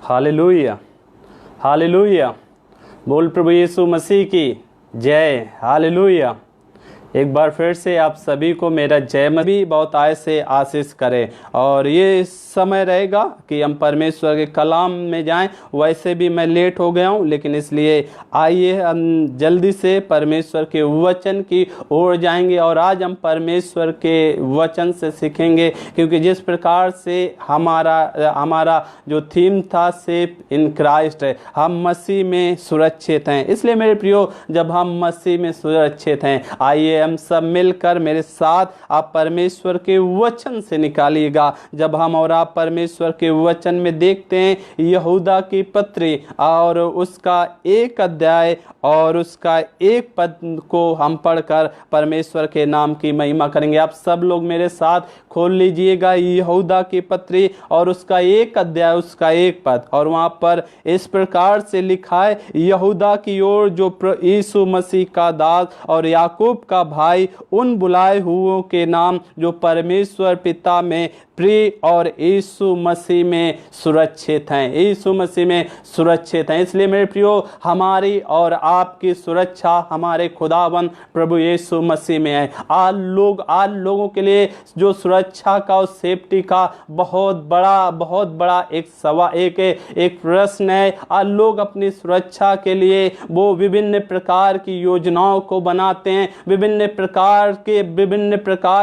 Hallelujah, hallelujah. बोल प्रभु यीशु मसीह की जय। हालेलुया। एक बार फिर से आप सभी को मेरा जय मसीह बहुत आय से आशीष करे। और ये समय रहेगा कि हम परमेश्वर के कलाम में जाएं। वैसे भी मैं लेट हो गया हूं, लेकिन इसलिए आइए हम जल्दी से परमेश्वर के वचन की ओर जाएंगे। और आज हम परमेश्वर के वचन से सीखेंगे, क्योंकि जिस प्रकार से हमारा जो थीम था सेफ इन क्राइस्ट है, हम मसीह में सुरक्षित हैं। इसलिए मेरे प्रियो, जब हम मसीह में सुरक्षित हैं, आइए हम सब मिलकर मेरे साथ आप परमेश्वर के वचन से निकालिएगा। जब हम और आप परमेश्वर के वचन में देखते हैं यहूदा की पत्री और उसका 1 अध्याय और उसका 1 पद को हम पढ़कर परमेश्वर के नाम की महिमा करेंगे। आप सब लोग मेरे साथ खोल लीजिएगा यहूदा की पत्री और उसका 1 अध्याय उसका 1 पद। और वहां पर इस प्रकार से लिखा है, यहूदा की ओर जो यीशु मसीह का दास और याकूब का भाई, उन बुलाए हुओं के नाम जो परमेश्वर पिता में प्रिय और यीशु मसीह में सुरक्षित हैं। यीशु मसीह में सुरक्षित हैं। इसलिए मेरे प्रियो, हमारी और आपकी सुरक्षा हमारे खुदावन प्रभु यीशु मसीह में है। आज लोगों के लिए जो सुरक्षा का और सेफ्टी का बहुत बड़ा एक प्रश्न है। आज लोग अपनी सुरक्षा के लिए वो विभिन्न प्रकार की योजनाओं को बनाते हैं, विभिन्न प्रकार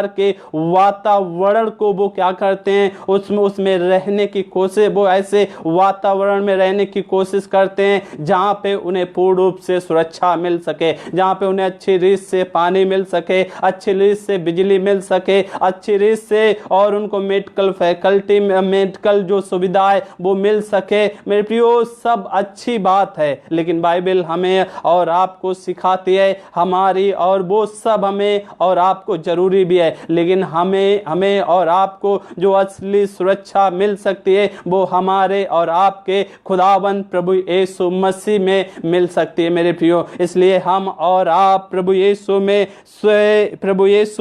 के वातावरण को वो क्या करते हैं, उसमें रहने की कोशिश, वो ऐसे वातावरण में रहने की कोशिश करते हैं जहां पे उन्हें पूर्ण रूप से सुरक्षा मिल सके, जहां पे उन्हें अच्छी रीत से पानी मिल सके, अच्छी रीत से बिजली मिल सके, अच्छी रीत से और उनको मेडिकल जो सुविधाएं वो मिल सके। मेरे प्रियो, सब अच्छी बात है, लेकिन बाइबल हमें और आपको सिखाती है, हमारी और वो सब हमें और आपको जरूरी भी है, लेकिन हमें और आपको जो असली सुरक्षा मिल सकती है वो हमारे और आपके खुदावंद प्रभु यीशु मसीह में मिल सकती है मेरे प्रियो। इसलिए हम और आप प्रभु यीशु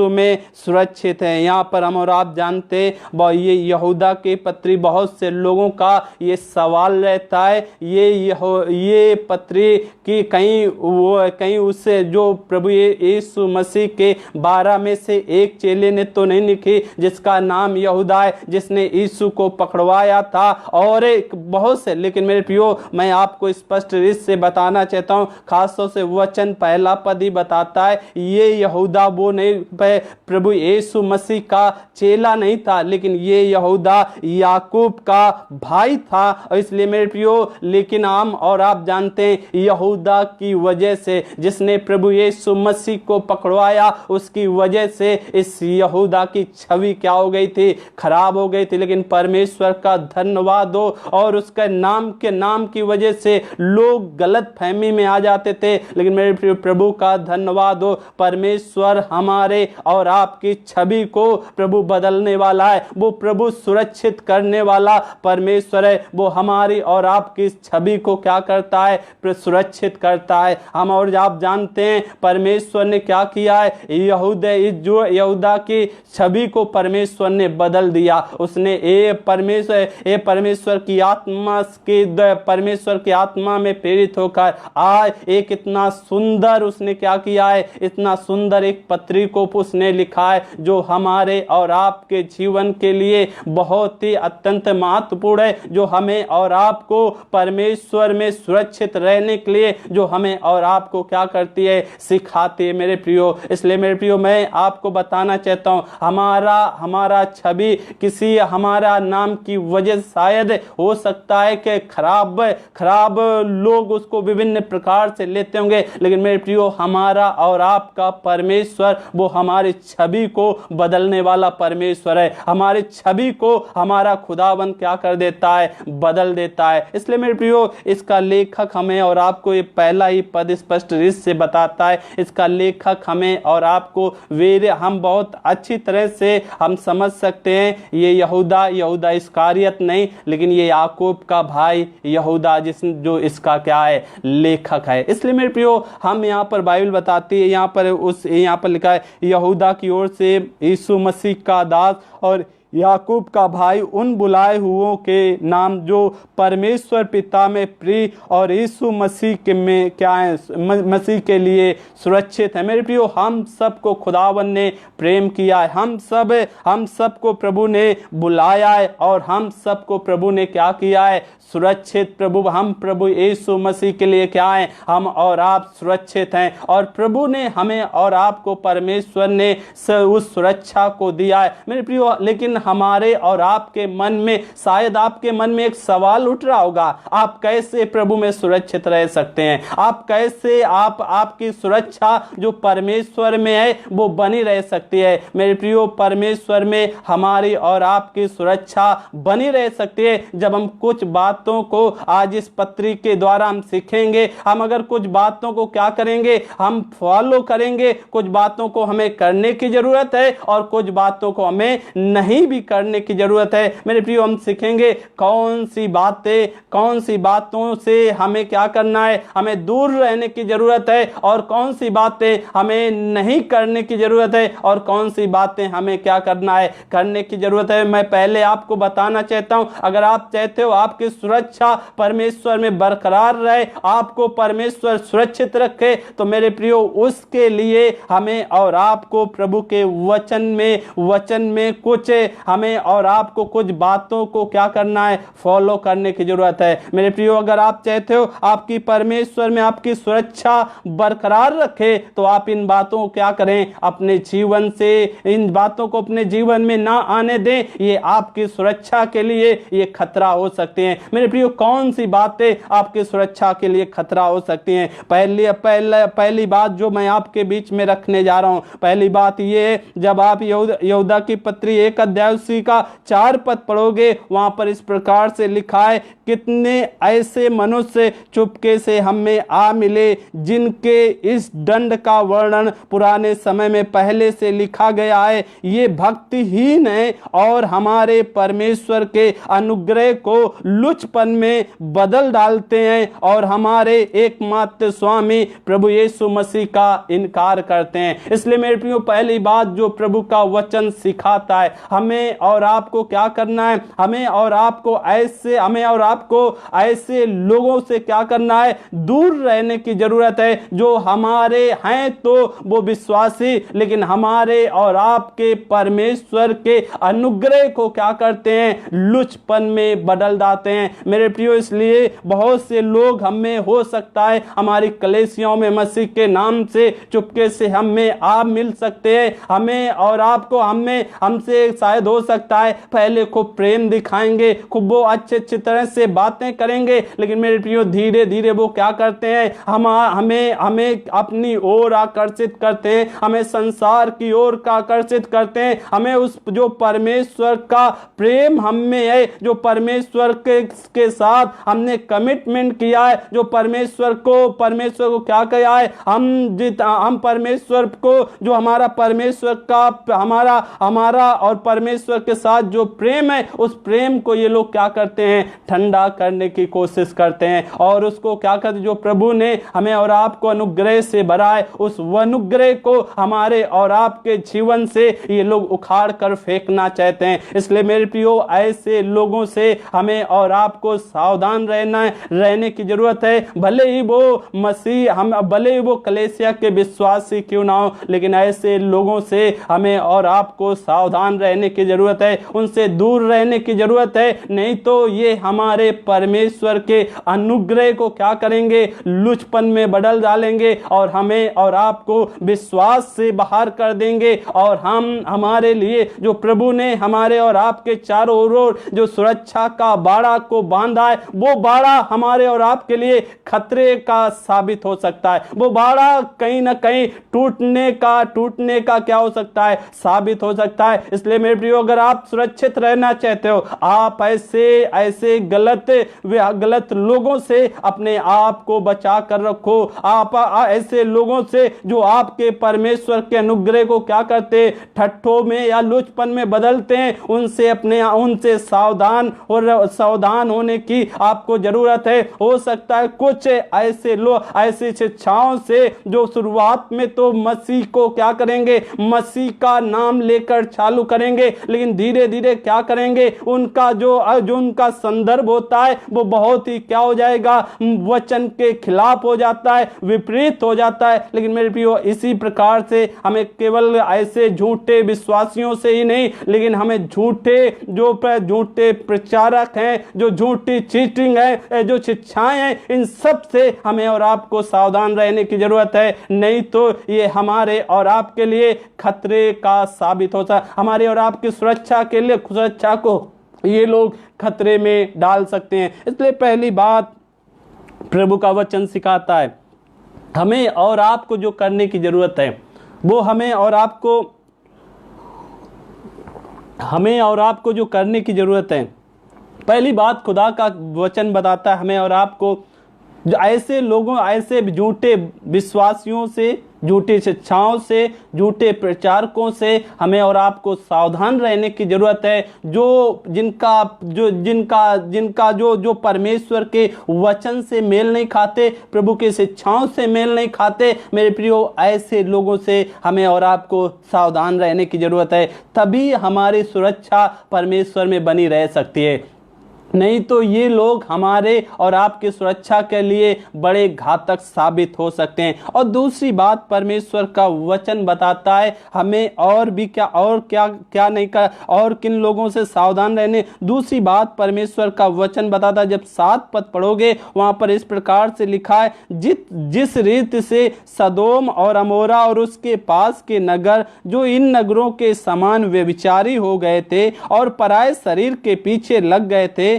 में सुरक्षित हैं। यहाँ पर हम और आप जानते हैं, ये यहूदा की पत्री, बहुत से लोगों का ये सवाल रहता है, ये पत्री की कहीं उससे जो प्रभु यीशु मसीह के 12 में से एक चेले ने तो नहीं लिखी जिसका नाम यहूदा है, जिसने यीशु को पकड़वाया था, और एक बहुत से। लेकिन मेरे प्रियो, मैं आपको स्पष्ट रूप से बताना चाहता हूं, खासतौर से वचन पहला पद ही बताता है, ये यहूदा वो नहीं, प्रभु यीशु मसीह का चेला नहीं था, लेकिन ये यहूदा याकूब का भाई था। और इसलिए मेरे प्रियो, लेकिन हम और आप जानते हैं, यहूदा की वजह से, जिसने प्रभु यीशु मसीह को पकड़वाया, उसकी वजह से इस यहूदा की छवि क्या हो गई थी, खराब हो गई थी। लेकिन परमेश्वर का धन्यवाद हो, और उसके नाम की वजह से लोग गलत फहमी में आ जाते थे, लेकिन मेरे प्रभु का धन्यवाद हो, परमेश्वर हमारे और आपकी छवि को प्रभु बदलने वाला है। वो प्रभु सुरक्षित करने वाला परमेश्वर है। वो हमारी और आपकी छवि को क्या करता है, सुरक्षित करता है। हम और आप जानते हैं परमेश्वर ने क्या किया है, यहूदा की छवि को परमेश्वर ने बदल दिया। उसने परमेश्वर की आत्मा में प्रेरित होकर आज एक इतना सुंदर उसने क्या किया है, इतना सुंदर एक पत्री को उसने लिखा है, जो हमारे और आपके जीवन के लिए बहुत ही अत्यंत महत्वपूर्ण है, जो हमें और आपको परमेश्वर में सुरक्षित रहने के लिए, जो हमें और आपको क्या करती है, सिखाती है मेरे प्रियो। इसलिए मेरे प्रियो, मैं आपको बताना चाहता हूं, हमारा छवि किसी हमारा नाम की वजह शायद हो सकता है कि खराब लोग उसको विभिन्न प्रकार से लेते होंगे, लेकिन मेरे प्रियो, हमारा और आपका परमेश्वर वो हमारी छवि को बदलने वाला परमेश्वर है। हमारी छवि को हमारा खुदाबंद क्या कर देता है, बदल देता है। इसलिए मेरे प्रियो, इसका लेखक हमें और आपको ये पहला ही पद स्पष्ट रूप से बताता है। इसका लेखक हमें और आपको हम बहुत अच्छी तरह से हम समझ सकते हैं, ये यहूदा इस्कारियत नहीं, लेकिन ये याकूब का भाई यहूदा, जो इसका क्या है, लेखक है। इसलिए मेरे प्रियो, हम यहाँ पर बाइबल बताती है, यहाँ पर लिखा है, यहूदा की ओर से यीशु मसीह का दास और याकूब का भाई उन बुलाए हुओं के नाम जो परमेश्वर पिता में प्रिय और यीशु मसीह के में क्या है, मसीह के लिए सुरक्षित है। मेरे प्रियो, हम सबको खुदावन ने प्रेम किया है, हम सबको प्रभु ने बुलाया है और हम सबको प्रभु ने क्या किया है, सुरक्षित। हम प्रभु यीशु मसीह के लिए क्या है, हम और आप सुरक्षित हैं और प्रभु ने हमें और आपको, परमेश्वर ने उस सुरक्षा को दिया है। मेरे प्रियो, लेकिन हमारे और आपके मन में, शायद आपके मन में एक सवाल उठ रहा होगा, आप कैसे प्रभु में सुरक्षित रह सकते हैं? आप कैसे आपकी सुरक्षा जो परमेश्वर में है वो बनी रह सकती है? मेरे प्रियो, परमेश्वर में हमारी और आपकी सुरक्षा बनी रह सकती है जब हम कुछ बातों को आज इस पत्री के द्वारा हम सीखेंगे। हम अगर कुछ बातों को क्या करेंगे, हम फॉलो करेंगे। कुछ बातों को हमें करने की जरूरत है और कुछ बातों को हमें नहीं भी करने की जरूरत है। मेरे प्रियो, हम सीखेंगे कौन सी बातों से हमें क्या करना है, हमें दूर रहने की जरूरत है और कौन सी बातें हमें नहीं करने की जरूरत है और कौन सी बातें हमें क्या करना है, करने की जरूरत है। मैं पहले आपको बताना चाहता हूं, अगर आप चाहते हो आपकी सुरक्षा परमेश्वर में बरकरार रहे, आपको परमेश्वर सुरक्षित रखे, तो मेरे प्रियो उसके लिए हमें और आपको प्रभु के वचन में कुछ हमें और आपको कुछ बातों को क्या करना है, फॉलो करने की जरूरत है। मेरे प्रियो, अगर आप चाहते हो आपकी परमेश्वर में आपकी सुरक्षा बरकरार रखे, तो आप इन बातों को क्या करें, अपने जीवन से इन बातों को अपने जीवन में ना आने दें। ये आपकी सुरक्षा के लिए ये खतरा हो सकते हैं। मेरे प्रियो, कौन सी बातें आपकी सुरक्षा के लिए खतरा हो सकती हैं? पहली बात जो मैं आपके बीच में रखने जा रहा हूं, पहली बात ये, जब आप यहूदा की पत्री 1 अध्याय उसी का 4 पद पढ़ोगे, वहां पर इस प्रकार से लिखा है, कितने ऐसे मनुष्य चुपके से हमें आ मिले जिनके इस दंड का वर्णन पुराने समय में पहले से लिखा गया है। ये भक्तिहीन है और हमारे परमेश्वर के अनुग्रह को लुचपन में बदल डालते हैं और हमारे एकमात्र स्वामी प्रभु यीशु मसीह का इनकार करते हैं। इसलिए मेरे प्रियो, पहली बात जो प्रभु का वचन सिखाता है, हमें और आपको क्या करना है, हमें और आपको ऐसे लोगों से क्या करना है, दूर रहने की जरूरत है जो हमारे हैं तो वो विश्वासी, लेकिन हमारे और आपके परमेश्वर के अनुग्रह को क्या करते हैं, लुचपन में बदल देते हैं। मेरे प्रियो, इसलिए बहुत से लोग हमें, हो सकता है हमारी कलीसियाओं में मसीह के नाम से चुपके से हमें आप मिल सकते हैं, हमें और आपको हमसे शायद हो सकता है पहले खूब प्रेम दिखाएंगे, खूब वो अच्छे तरह से बातें करेंगे, लेकिन मेरे प्रियो धीरे धीरे वो क्या करते हैं, हमें अपनी ओर आकर्षित करते हैं, हमें संसार की ओर आकर्षित करते हैं। हमें उस जो परमेश्वर का प्रेम हमें है, जो परमेश्वर के साथ हमने कमिटमेंट किया है, जो परमेश्वर को क्या किया है, हम परमेश्वर को, जो हमारा परमेश्वर का हमारा और परमेश्वर के साथ जो प्रेम है, उस प्रेम को ये लोग क्या करते हैं, ठंडा करने की कोशिश करते हैं और उसको क्या करते हैं, जो प्रभु ने हमें और आपको अनुग्रह से भरा है, उस अनुग्रह को हमारे और आपके जीवन से ये लोग उखाड़ कर फेंकना चाहते हैं। इसलिए मेरे प्रियो, ऐसे लोगों से हमें और आपको सावधान रहने की जरूरत है। भले ही वो कलीसिया के विश्वासी क्यों ना हो, लेकिन ऐसे लोगों से हमें और आपको सावधान रहने की जरूरत है, उनसे दूर रहने की जरूरत है। नहीं तो ये हमारे परमेश्वर के अनुग्रह को क्या करेंगे, लुचपन में बदल डालेंगे और हमें और आपको विश्वास से बाहर कर देंगे और हमारे लिए जो प्रभु ने हमारे और आपके चारों ओर जो सुरक्षा का बाड़ा को बांधा है, वो बाड़ा हमारे और आपके लिए खतरे का साबित हो सकता है। वो बाड़ा कहीं ना कहीं टूटने का क्या हो सकता है, साबित हो सकता है। इसलिए मेरे प्रियो, अगर आप सुरक्षित रहना चाहते हो, आप ऐसे गलत लोगों से अपने आप को बचा कर रखो। आप ऐसे लोगों से जो आपके परमेश्वर के अनुग्रह को क्या करते, ठट्ठों में या लुचपन में बदलते हैं, उनसे सावधान होने की आपको जरूरत है। हो सकता है कुछ ऐसे लोग ऐसी शिक्षाओं से जो शुरुआत में तो मसीह को क्या करेंगे, मसीह का नाम लेकर चालू करेंगे, लेकिन धीरे धीरे क्या करेंगे, उनका जो उनका संदर्भ होता है वो बहुत ही क्या हो जाएगा, वचन के खिलाफ हो जाता है, विपरीत हो जाता है। लेकिन मेरे प्रियो, इसी प्रकार से हमें केवल ऐसे झूठे विश्वासियों से ही नहीं, लेकिन हमें झूठे प्रचारक हैं, जो झूठी चीटिंग है, जो शिक्षाएं हैं, इन सब से हमें और आपको सावधान रहने की जरूरत है। नहीं तो ये हमारे और आपके लिए खतरे का साबित होता है। हमारे और आपकी सुरक्षा के लिए, सुरक्षा को ये लोग खतरे में डाल सकते हैं। इसलिए पहली बात प्रभु का वचन सिखाता है, हमें और आपको जो करने की जरूरत है वो हमें और आपको जो करने की जरूरत है, पहली बात खुदा का वचन बताता है हमें और आपको जो ऐसे लोगों, ऐसे झूठे विश्वासियों से, झूठी शिक्षाओं से, झूठे प्रचारकों से हमें और आपको सावधान रहने की जरूरत है, जिनका जो परमेश्वर के वचन से मेल नहीं खाते, प्रभु की शिक्षाओं से मेल नहीं खाते। मेरे प्रियो, ऐसे लोगों से हमें और आपको सावधान रहने की जरूरत है, तभी हमारी सुरक्षा परमेश्वर में बनी रह सकती है। नहीं तो ये लोग हमारे और आपकी सुरक्षा के लिए बड़े घातक साबित हो सकते हैं। और दूसरी बात, परमेश्वर का वचन बताता है हमें और क्या नहीं कर, और किन लोगों से सावधान रहने। दूसरी बात, परमेश्वर का वचन बताता है, जब 7 पद पढ़ोगे वहां पर इस प्रकार से लिखा है, जिस रीति से सदोम और अमोरा और उसके पास के नगर जो इन नगरों के समान व्यभिचारी हो गए थे और पराये शरीर के पीछे लग गए थे,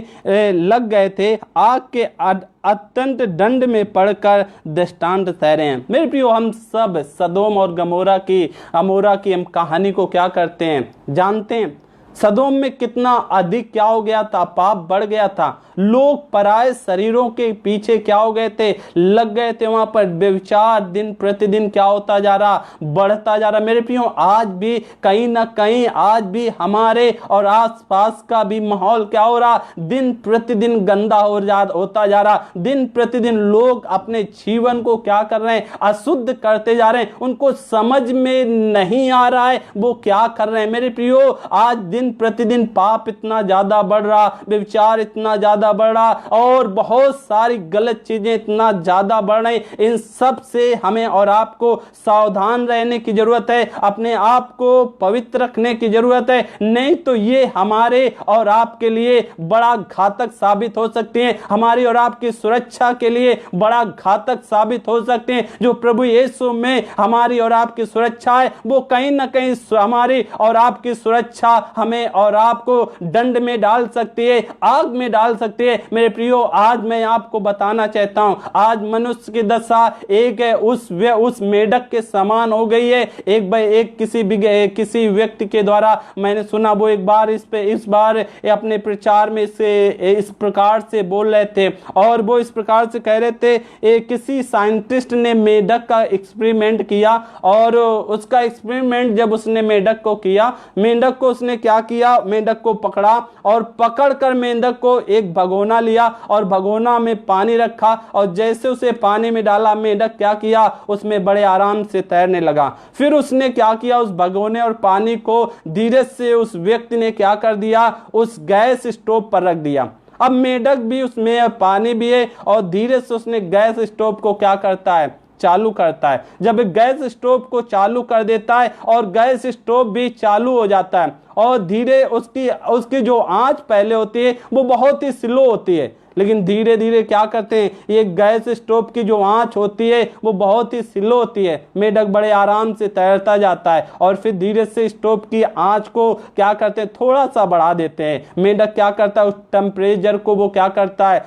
आग के अत्यंत दंड में पड़कर दृष्टांत ठहरे हैं। मेरे प्रियो, हम सब सदोम और अमोरा की हम कहानी को क्या करते हैं, जानते हैं। सदोम में कितना अधिक क्या हो गया था, पाप बढ़ गया था। लोग पराये शरीरों के पीछे क्या हो गए थे, लग गए थे। वहां पर व्यभिचार दिन प्रतिदिन क्या होता जा रहा, बढ़ता जा रहा। मेरे प्रियो, आज भी कहीं ना कहीं, आज भी हमारे और आसपास का भी माहौल क्या हो रहा, दिन प्रतिदिन गंदा होता जा रहा। दिन प्रतिदिन लोग अपने जीवन को क्या कर रहे हैं, अशुद्ध करते जा रहे हैं। उनको समझ में नहीं आ रहा है वो क्या कर रहे हैं। मेरे प्रियो, आज दिन प्रतिदिन पाप इतना ज्यादा बढ़ रहा, व्यभिचार इतना ज्यादा बढ़ रहा, और बहुत सारी गलत चीजें इतना ज्यादा बढ़ रही। इन सब से हमें और आपको सावधान रहने की जरूरत है, अपने आप को पवित्र रखने की जरूरत है। नहीं तो ये हमारे और आपके लिए बड़ा घातक साबित हो सकते हैं, हमारी और आपकी सुरक्षा के लिए बड़ा घातक साबित हो सकते हैं। जो प्रभु यीशु में हमारी और आपकी सुरक्षा है, वो कहीं ना कहीं हमारी और आपकी सुरक्षा हमें और आपको दंड में डाल सकती है, आग में डाल सकती है। मेरे प्रियो, आज मैं आपको बताना चाहता हूं, आज मनुष्य की दशा एक है उस मेढक के समान हो गई है। किसी व्यक्ति के द्वारा मैंने सुना, वो इस बार अपने प्रचार में से इस प्रकार से बोल रहे थे, और वो इस प्रकार से कह रहे थे, किसी साइंटिस्ट ने मेढक का एक्सपेरिमेंट किया, और उसका एक्सपेरिमेंट जब उसने मेढक को किया, मेढक को उसने क्या किया, मेंढक को पकड़ा, और पकड़कर मेंढक को एक भगोना लिया और भगोना में पानी रखा, और जैसे उसे पानी में डाला, मेंढक क्या किया, उसमें बड़े आराम से तैरने लगा। फिर उसने क्या किया, उस भगोने और पानी को धीरे से उस व्यक्ति ने क्या कर दिया, उस गैस स्टोव पर रख दिया। अब मेंढक भी उसमें पानी भी है, और धीरे से उसने गैस स्टोव को क्या करता है, चालू करता है। जब गैस स्टोव को चालू कर देता है और गैस स्टोव भी चालू हो जाता है, और धीरे उसकी जो आंच पहले होती है वो बहुत ही स्लो होती है, लेकिन धीरे धीरे क्या करते हैं, ये गैस स्टोव की जो आंच होती है वो बहुत ही स्लो होती है। मेढक बड़े आराम से तैरता जाता है, और फिर धीरे से स्टोव की आंच को क्या करते हैं, थोड़ा सा बढ़ा देते हैं। मेढक क्या करता है, उस टेम्परेचर को वो क्या करता है,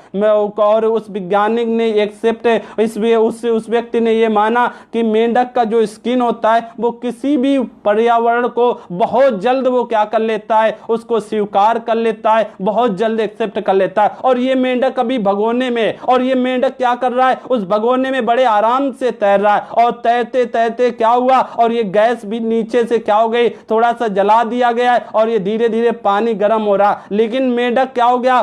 और उस वैज्ञानिक ने एक्सेप्ट, इसलिए उस व्यक्ति ने ये माना कि मेढक का जो स्किन होता है वो किसी भी पर्यावरण को बहुत जल्द वो क्या कर लेता है, उसको स्वीकार कर लेता है, बहुत जल्द एक्सेप्ट कर लेता है। और ये मेंढक अभी भगोने में, और ये मेंढक क्या कर रहा है, उस भगोने में बड़े आराम से तैर रहा है, और तैरते तैरते क्या हुआ, और ये गैस भी नीचे से क्या हो गई, थोड़ा सा जला दिया गया है, और ये धीरे धीरे पानी गर्म हो रहा। लेकिन मेंढक क्या हो गया,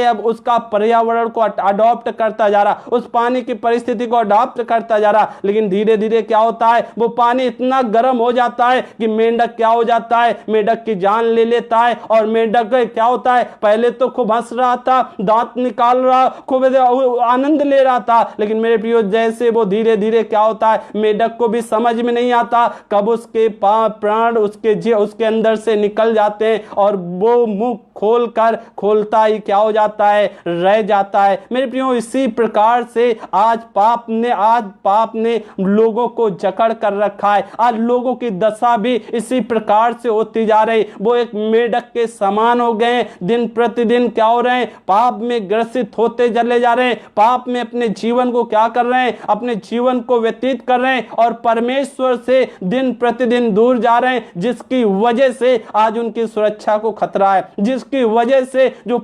अब उसका पर्यावरण को अडॉप्ट करता जा रहा, उस पानी की परिस्थिति को अडॉप्ट करता जा रहा। लेकिन धीरे धीरे क्या होता है, वो पानी इतना गर्म हो जाता है कि मेंढक क्या हो जाता है, मेंढक की जान ले लेता है। और मेंढक क्या होता है, पहले तो खूब हंस रहा था, दांत निकाल रहा, खूब आनंद ले रहा था, लेकिन मेरे प्रियो जैसे वो धीरे धीरे क्या होता है, मेंढक को भी समझ में नहीं आता कब उसके प्राण उसके अंदर से निकल जाते हैं और वो मुंह खोलता ही क्या हो जाता है, रह जाता है। मेरे प्रियो इसी प्रकार से आज पाप ने लोगों को जकड़ कर रखा है। आज लोगों की दशा भी इसी प्रकार से होती जा रही। वो एक मेंढक के समान हो गए, दिन प्रतिदिन क्या हो रहे हैं, पाप में ग्रसित होते चले जा रहे हैं, पाप में अपने जीवन को क्या कर रहे हैं, अपने जीवन को व्यतीत कर रहे हैं और परमेश्वर से दिन प्रतिदिन दूर जा रहे हैं, जिसकी वजह से आज उनकी सुरक्षा को खतरा है, जिसकी वजह से जो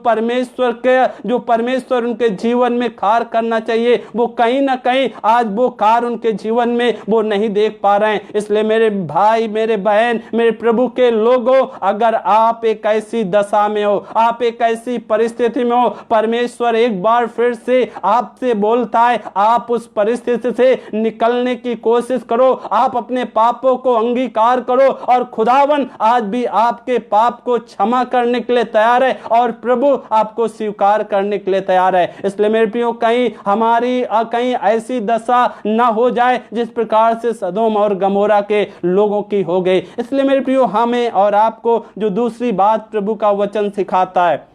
परमेश्वर उनके जीवन में कार्य करना चाहिए वो कहीं ना कहीं आज वो कार्य उनके जीवन में वो नहीं देख पा रहे हैं। इसलिए मेरे भाई, मेरे बहन, मेरे प्रभु के लोगों, अगर आप एक ऐसी दशा में हो, आप एक ऐसी परिस्थिति में हो, परमेश्वर एक बार फिर से आपसे बोलता है, आप उस परिस्थिति से निकलने की कोशिश करो, आप अपने पापों को अंगीकार करो और खुदावन आज भी आपके पाप को क्षमा करने के लिए तैयार है और प्रभु आपको स्वीकार करने के लिए तैयार है। इसलिए मेरे प्रियो कहीं कहीं ऐसी दशा ना हो जाए जिस प्रकार से सदोम और गमोरा के लोगों की हो गई। इसलिए मेरे प्रियो हमें और आपको जो दूसरी बात प्रभु का वचन सिखाता है,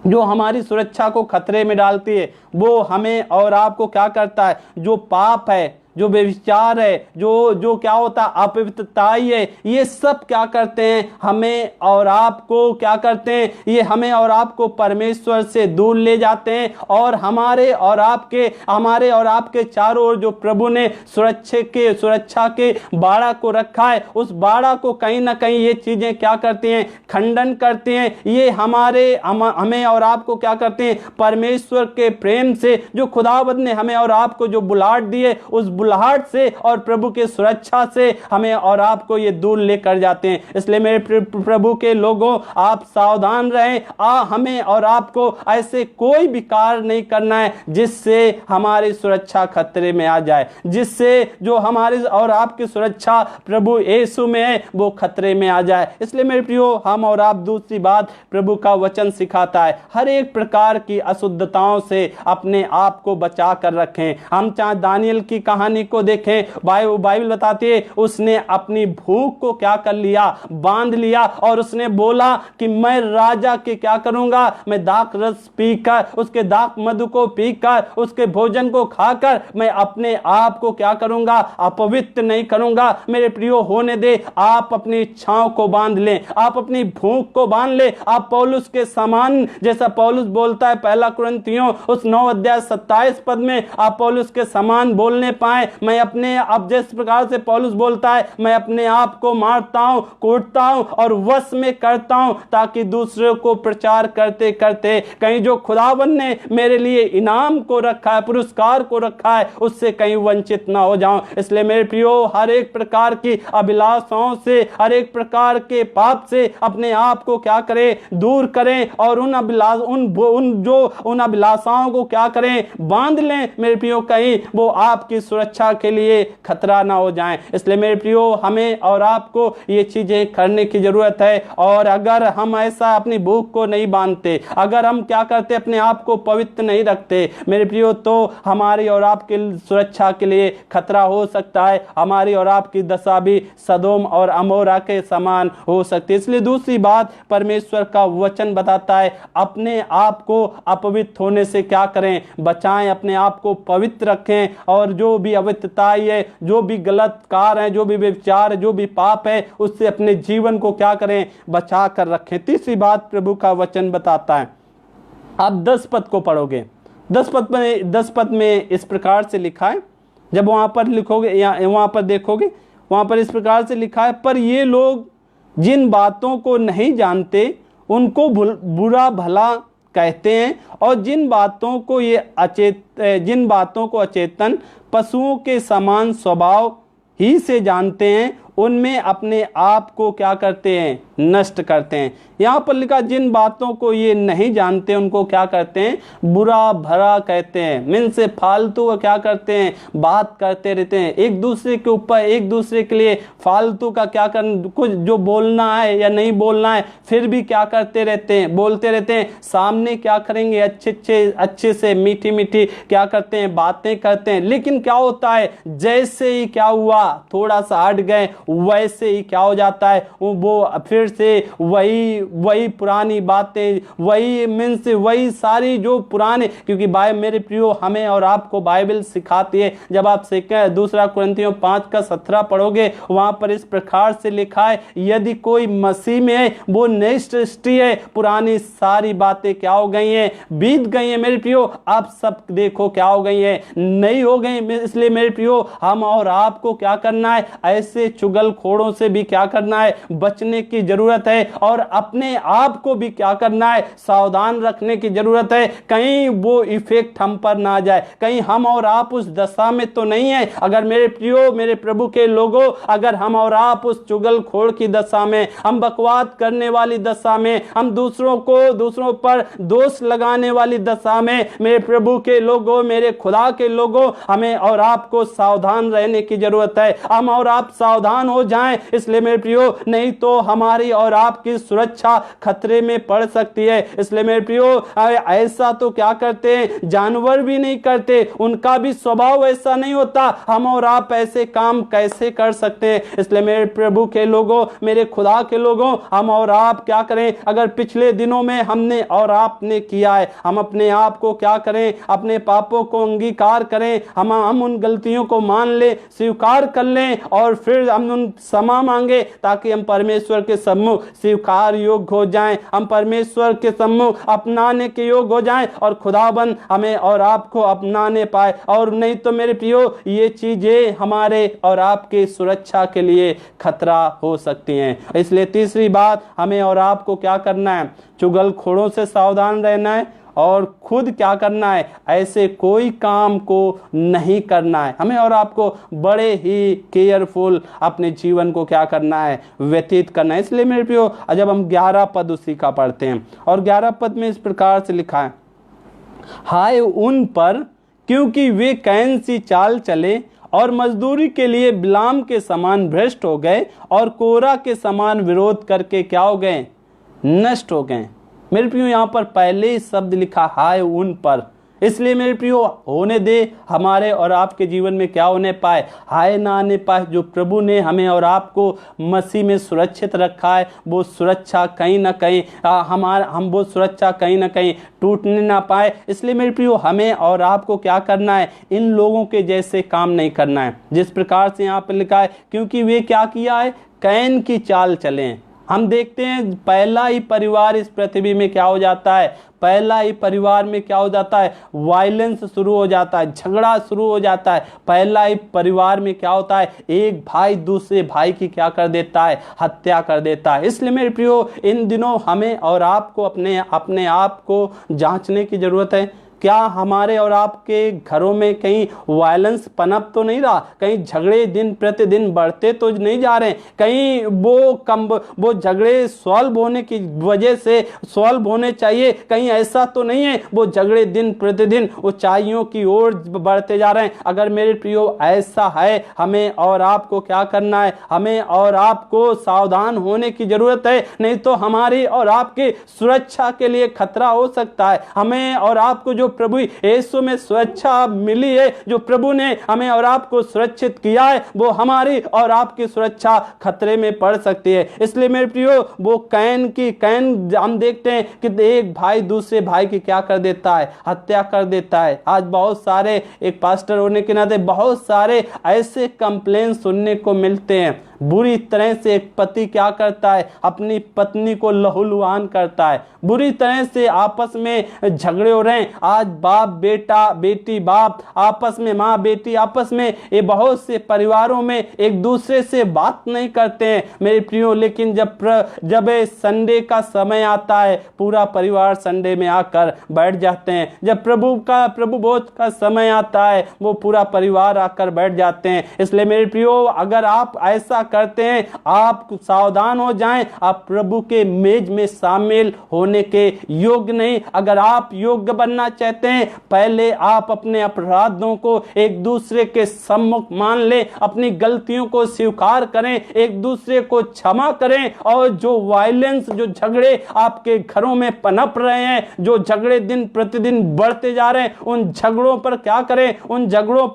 जो हमारी सुरक्षा को खतरे में डालती है, वो हमें और आपको क्या करता है, जो पाप है, जो व्यभिचार है, जो क्या होता है, अपवित्रताई है, ये सब क्या करते हैं, हमें और आपको क्या करते हैं, ये हमें और आपको परमेश्वर से दूर ले जाते हैं और हमारे और आपके चारों ओर जो प्रभु ने सुरक्षा के बाड़ा को रखा है, उस बाड़ा को कहीं ना कहीं ये चीजें क्या करती हैं, खंडन करती हैं। ये हमें और आपको क्या करते हैं, परमेश्वर के प्रेम से जो खुदावंद ने हमें और आपको जो बुलाहट दी है, उस बुलाहट से और प्रभु के सुरक्षा से हमें और आपको ये दूर लेकर जाते हैं। इसलिए मेरे प्रभु के लोगों, आप सावधान रहें। हमें और आपको ऐसे कोई भी कार्य नहीं करना है जिससे हमारी सुरक्षा खतरे में आ जाए, जिससे जो हमारी और आपकी सुरक्षा प्रभु यीशु में है वो खतरे में आ जाए। इसलिए मेरे प्रियो, हम और आप दूसरी बात प्रभु का वचन सिखाता है, हर एक प्रकार की अशुद्धताओं से अपने आप को बचा कर रखें। हम चाहे दानियल की कहानी को देखें, बाइबल बताती है उसने अपनी भूख को क्या कर लिया, बांध लिया और उसने बोला कि मैं राजा के क्या करूंगा, मैं दाख रस पीकर, उसके दाख मधु को पीकर, उसके भोजन को खाकर मैं अपने आप को क्या करूंगा, अपवित्र नहीं करूंगा। मेरे प्रियो, होने दे, आप अपनी इच्छाओं को बांध लें, आप अपनी भूख को बांध ले। आप पौलुस के समान, जैसा पौलुस बोलता है पहला कुरिन्थियों उस 9 अध्याय 27 पद में, आप पौलुस के समान बोलने पाए। मैं अपने अब जिस प्रकार से पौलुस बोलता है, मैं अपने आप को मारता हूं, कूटता हूं और वश में करता हूं, ताकि दूसरों को प्रचार करते करते कहीं जो खुदावन ने मेरे लिए इनाम को रखा है, पुरस्कार को रखा है, उससे कहीं वंचित ना हो जाऊं। इसलिए मेरे प्रियो, हर एक प्रकार की अभिलाषाओं से, हर एक प्रकार के पाप से अपने आप को क्या करें, दूर करें और उन अभिलाषाओं को क्या करें, बांध लें। मेरे प्रियो, कहीं वो आपकी सुरक्षा के लिए खतरा ना हो जाए। इसलिए मेरे प्रियो, हमें और आपको ये चीजें करने की जरूरत है। और अगर हम ऐसा अपनी भूख को नहीं बांधते, अगर हम क्या करते, अपने आप को पवित्र नहीं रखते मेरे प्रियो, तो हमारी और आपकी सुरक्षा के लिए खतरा हो सकता है। हमारी और आपकी दशा भी सदोम और अमोरा के समान हो सकती है। इसलिए दूसरी बात परमेश्वर का वचन बताता है, अपने आप को अपवित्र होने से क्या करें, बचाएं, अपने आप को पवित्र रखें और जो भी अवित्रताई है, जो भी गलत कार्य है, जो भी व्यभिचार है, जो भी पाप है, उससे अपने जीवन को क्या करें, बचा कर रखें। तीसरी बात प्रभु का वचन बताता है, आप 10 पद को पढ़ोगे, 10 पद में इस प्रकार से लिखा है, जब वहां पर लिखोगे या वहां पर देखोगे, वहां पर इस प्रकार से लिखा है, पर ये लोग जिन बातों को नहीं जानते उनको बुरा भला कहते हैं और जिन बातों को अचेतन पशुओं के समान स्वभाव ही से जानते हैं उनमें अपने आप को क्या करते हैं, नष्ट करते हैं। यहाँ पर लिखा, जिन बातों को ये नहीं जानते उनको क्या करते हैं, बुरा भला कहते हैं। मीन से फालतू का क्या करते हैं, बात करते रहते हैं एक दूसरे के ऊपर, एक दूसरे के लिए फालतू का क्या कर, कुछ जो बोलना है या नहीं बोलना है फिर भी क्या करते रहते हैं, बोलते रहते हैं। सामने क्या करेंगे, अच्छे से मीठी मीठी क्या करते हैं, बातें करते हैं, लेकिन क्या होता है, जैसे ही क्या हुआ, थोड़ा सा हट गए, वैसे ही क्या हो जाता है, वो फिर से वही पुरानी बातें, वही मीन्स वही सारी जो पुराने, क्योंकि मेरे प्रियो हमें और आपको बाइबल सिखाती है। जब आप दूसरा कुरिन्थियों 5:17 पढ़ोगे, वहां पर इस प्रकार से लिखा है, यदि कोई मसीह में है वो नई सृष्टि है, पुरानी सारी बातें क्या हो गई हैं, बीत गई हैं। मेरे प्रियो आप सब देखो क्या हो गई है, नई हो गई। इसलिए मेरे प्रियो हम और आपको क्या करना है, ऐसे चुगलखोरों से भी क्या करना है, बचने की जरूरत है, और अपने आप को भी क्या करना है, सावधान रखने की जरूरत है, कहीं वो इफेक्ट हम पर ना जाए, कहीं हम और आप उस दशा में तो नहीं है। अगर मेरे प्रियो, मेरे प्रभु के लोगों, अगर हम और आप उस चुगलखोर की दशा में, हम बकवाद करने वाली दशा में, हम दूसरों पर दोष लगाने वाली दशा में, मेरे प्रभु के लोगों, मेरे खुदा के लोगों, हमें और आपको सावधान रहने की जरूरत है। हम और आप सावधान हो जाएं, इसलिए मेरे प्रियो, नहीं तो हमारी और आपकी सुरक्षा खतरे में पड़ सकती है। इसलिए मेरे प्रियो, ऐसा तो क्या करते हैं, जानवर भी नहीं करते, उनका भी स्वभाव ऐसा नहीं होता, हम और आप ऐसे काम कैसे कर सकते हैं। इसलिए मेरे प्रभु के लोगों, मेरे खुदा के लोगों, हम और आप क्या करें, अगर पिछले दिनों में हमने और आपने किया है, हम अपने आप को क्या करें, अपने पापों को अंगीकार करें, हम उन गलतियों को मान ले, स्वीकार कर लें, और फिर हम उन क्षमा मांगे, ताकि हम परमेश्वर के सम्मुख स्वीकार योग्य हो जाएं, हम परमेश्वर के सम्मुख अपनाने के योग्य हो जाएं, और खुदाबंद हमें और आपको अपनाने पाए। और नहीं तो मेरे प्रियो, ये चीजें हमारे और आपके सुरक्षा के लिए खतरा हो सकती हैं। इसलिए तीसरी बात, हमें और आपको क्या करना है, चुगलखोरों से सावधान रहना है, और खुद क्या करना है, ऐसे कोई काम को नहीं करना है। हमें और आपको बड़े ही केयरफुल अपने जीवन को क्या करना है, व्यतीत करना है। इसलिए मेरे प्रियो, जब हम 11 पद उसी का पढ़ते हैं, और 11 पद में इस प्रकार से लिखा है, हाय उन पर, क्योंकि वे कैन सी चाल चले और मजदूरी के लिए बिलाम के समान भ्रष्ट हो गए, और कोरा के समान विरोध करके क्या हो गए, नष्ट हो गए। मेरे प्रियो, यहाँ पर पहले ही शब्द लिखा, हाय उन पर। इसलिए मेरे प्रियो, होने दे हमारे और आपके जीवन में क्या होने पाए, हाय ना आने पाए। जो प्रभु ने हमें और आपको मसीह में सुरक्षित रखा है, वो सुरक्षा कहीं ना कहीं हम वो सुरक्षा कहीं ना कहीं टूटने ना पाए। इसलिए मेरे प्रियो, हमें और आपको क्या करना है, इन लोगों के जैसे काम नहीं करना है, जिस प्रकार से यहाँ पर लिखा है, क्योंकि वे क्या किया है, कैन की चाल चले। हम देखते हैं पहला ही परिवार इस पृथ्वी में क्या हो जाता है, पहला ही परिवार में क्या हो जाता है, वायलेंस शुरू हो जाता है, झगड़ा शुरू हो जाता है। पहला ही परिवार में क्या होता है, एक भाई दूसरे भाई की क्या कर देता है, हत्या कर देता है। इसलिए मेरे प्रियो, इन दिनों हमें और आपको अपने आप को जांचने की जरूरत है। क्या हमारे और आपके घरों में कहीं वायलेंस पनप तो नहीं रहा, कहीं झगड़े दिन प्रतिदिन बढ़ते तो नहीं जा रहे, कहीं वो झगड़े सॉल्व होने की वजह से सॉल्व होने चाहिए, कहीं ऐसा तो नहीं है वो झगड़े दिन प्रतिदिन ऊंचाइयों की ओर बढ़ते जा रहे हैं। अगर मेरे प्रियो ऐसा है, हमें और आपको क्या करना है, हमें और आपको सावधान होने की जरूरत है, नहीं तो हमारी और आपकी सुरक्षा के लिए खतरा हो सकता है। हमें और आपको जो प्रभु यीशु में सुरक्षा मिली है, जो प्रभु ने हमें और आपको सुरक्षित किया है, वो हमारी और आपकी सुरक्षा खतरे में पड़ सकती है। इसलिए मेरे प्रियो, वो कैन हम देखते हैं कि एक भाई दूसरे भाई की क्या कर देता है, हत्या कर देता है। आज बहुत सारे, एक पास्टर होने के नाते बहुत सारे ऐसे कंप्लेन सुनने को मिलते हैं। बुरी तरह से एक पति क्या करता है, अपनी पत्नी को लहूलुहान करता है, बुरी तरह से आपस में झगड़े हो रहे हैं। आज बाप बेटा, बेटी बाप आपस में, माँ बेटी आपस में, ये बहुत से परिवारों में एक दूसरे से बात नहीं करते हैं मेरे प्रियो। लेकिन जब संडे का समय आता है, पूरा परिवार संडे में आकर बैठ जाते हैं। जब प्रभु भोज का समय आता है, वो पूरा परिवार आकर बैठ जाते हैं। इसलिए मेरे प्रियो, अगर आप ऐसा करते हैं, आप सावधान हो जाएं, आप प्रभु के मेज में शामिल होने के योग्य नहीं। अगर आप योग्य बनना चाहते हैं, पहले आप अपने अपराधों को एक दूसरे के सम्मुख मान लें, अपनी गलतियों को स्वीकार करें, एक दूसरे को क्षमा करें। और जो वायलेंस, जो झगड़े आपके घरों में पनप रहे हैं, जो झगड़े दिन प्रतिदिन बढ़ते जा रहे हैं, उन झगड़ों पर क्या करें, उन झगड़ों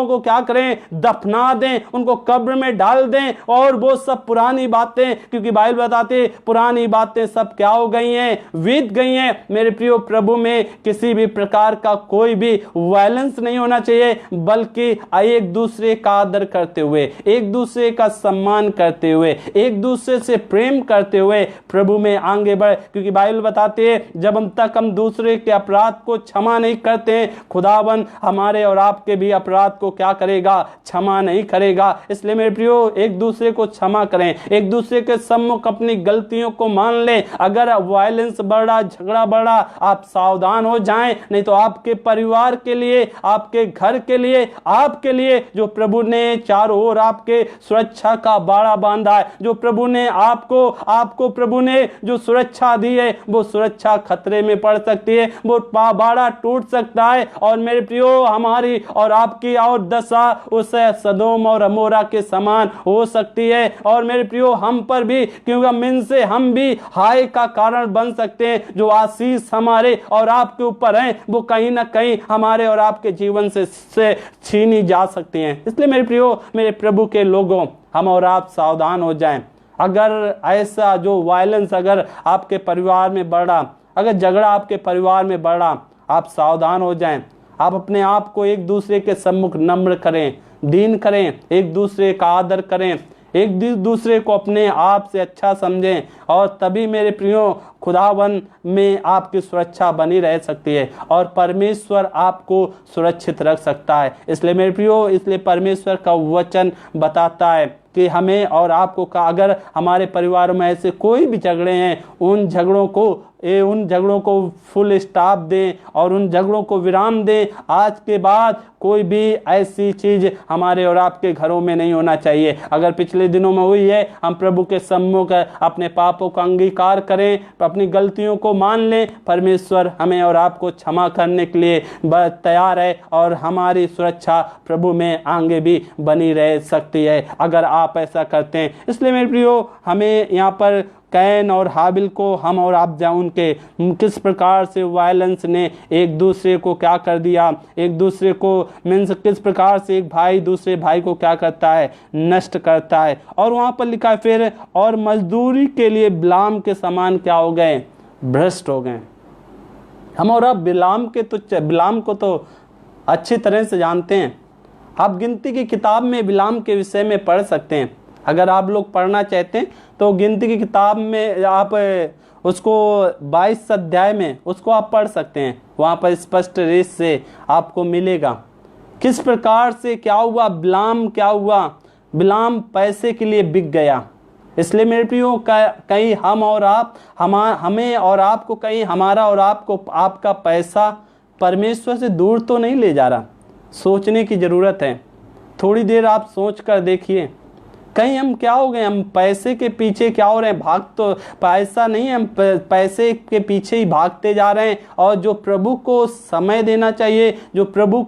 को क्या करें, दफना दें, उनको कब्र में डाल दें। और वो सब पुरानी बातें, क्योंकि बाइबल बताते पुरानी बातें सब क्या हो गई हैं, बीत गई हैं। मेरे प्रियो, प्रभु में किसी भी प्रकार का कोई भी वायलेंस नहीं होना चाहिए, बल्कि एक दूसरे का आदर करते हुए, एक दूसरे का सम्मान करते हुए, एक दूसरे से प्रेम करते हुए प्रभु में आगे बढ़े। क्योंकि बाइबल बताती है, जब हम दूसरे के अपराध को क्षमा नहीं करते हैं, खुदावन हमारे और आपके भी अपराध को क्या करेगा, क्षमा नहीं करेगा। इसलिए मेरे प्रियो, एक दूसरे को क्षमा करें, एक दूसरे के सम्मुख अपनी गलतियों को मान लें। अगर वायलेंस बढ़ रहा, झगड़ा बढ़ रहा, आप सावधान हो जाएं, नहीं तो आपके परिवार के लिए, आपके घर के लिए, आपके लिए जो प्रभु ने चारों ओर आपके सुरक्षा का बाड़ा बांधा है, जो प्रभु ने आपको प्रभु ने जो सुरक्षा दी है, वो सुरक्षा खतरे में पड़ सकती है, वो बाड़ा टूट सकता है। और मेरे प्रियो, हमारी और आपकी और दशा उस सदोम और अमोरा के समान हो सकती है। और मेरे प्रियो, हम पर भी, क्योंकि हम भी हाय का कारण बन सकते हैं। जो आशीष हमारे और आपके ऊपर है, वो कहीं ना कहीं हमारे और आपके जीवन से छीनी जा सकती हैं। इसलिए मेरे प्रियो, मेरे प्रभु के लोगों, हम और आप सावधान हो जाएं। अगर ऐसा जो वायलेंस अगर आपके परिवार में बढ़ा, अगर झगड़ा आपके परिवार में बढ़ा, आप सावधान हो जाएं। आप अपने आप को एक दूसरे के सम्मुख नम्र करें, दीन करें, एक दूसरे का आदर करें, एक दूसरे को अपने आप से अच्छा समझें। और तभी मेरे प्रियो, खुदावन में आपकी सुरक्षा बनी रह सकती है और परमेश्वर आपको सुरक्षित रख सकता है। इसलिए मेरे प्रियो, इसलिए परमेश्वर का वचन बताता है कि हमें और आपको अगर हमारे परिवार में ऐसे कोई भी झगड़े हैं, उन झगड़ों को फुल स्टॉप दें और उन झगड़ों को विराम दें। आज के बाद कोई भी ऐसी चीज हमारे और आपके घरों में नहीं होना चाहिए। अगर पिछले दिनों में हुई है, हम प्रभु के सम्मुख अपने पापों का अंगीकार करें, अपनी गलतियों को मान लें। परमेश्वर हमें और आपको क्षमा करने के लिए तैयार है और हमारी सुरक्षा प्रभु में आगे भी बनी रह सकती है अगर आप ऐसा करते हैं। इसलिए मेरे प्रियो, हमें यहाँ पर कैन और हाबिल को, हम और आप उनके किस प्रकार से वायलेंस ने एक दूसरे को क्या कर दिया, एक दूसरे को मीन्स किस प्रकार से एक भाई दूसरे भाई को क्या करता है, नष्ट करता है। और वहाँ पर लिखा है फिर, और मजदूरी के लिए बिलाम के समान क्या हो गए, भ्रष्ट हो गए। हम और आप बिलाम को तो अच्छी तरह से जानते हैं। आप गिनती की किताब में बिलाम के विषय में पढ़ सकते हैं। अगर आप लोग पढ़ना चाहते हैं तो गिनती की किताब में आप उसको 22 अध्याय में उसको आप पढ़ सकते हैं। वहाँ पर स्पष्ट रूप से आपको मिलेगा किस प्रकार से क्या हुआ, बिलाम पैसे के लिए बिक गया। इसलिए मेरे प्रियो, कहीं हमें और आपको, कहीं हमारा और आपका पैसा परमेश्वर से दूर तो नहीं ले जा रहा। सोचने की ज़रूरत है। थोड़ी देर आप सोच कर देखिए, कहीं हम क्या हो गए, हम पैसे के पीछे क्या हो रहे हैं, भाग तो पैसा नहीं, हम पैसे के पीछे ही भागते जा रहे हैं। और जो प्रभु को समय देना चाहिए, जो प्रभु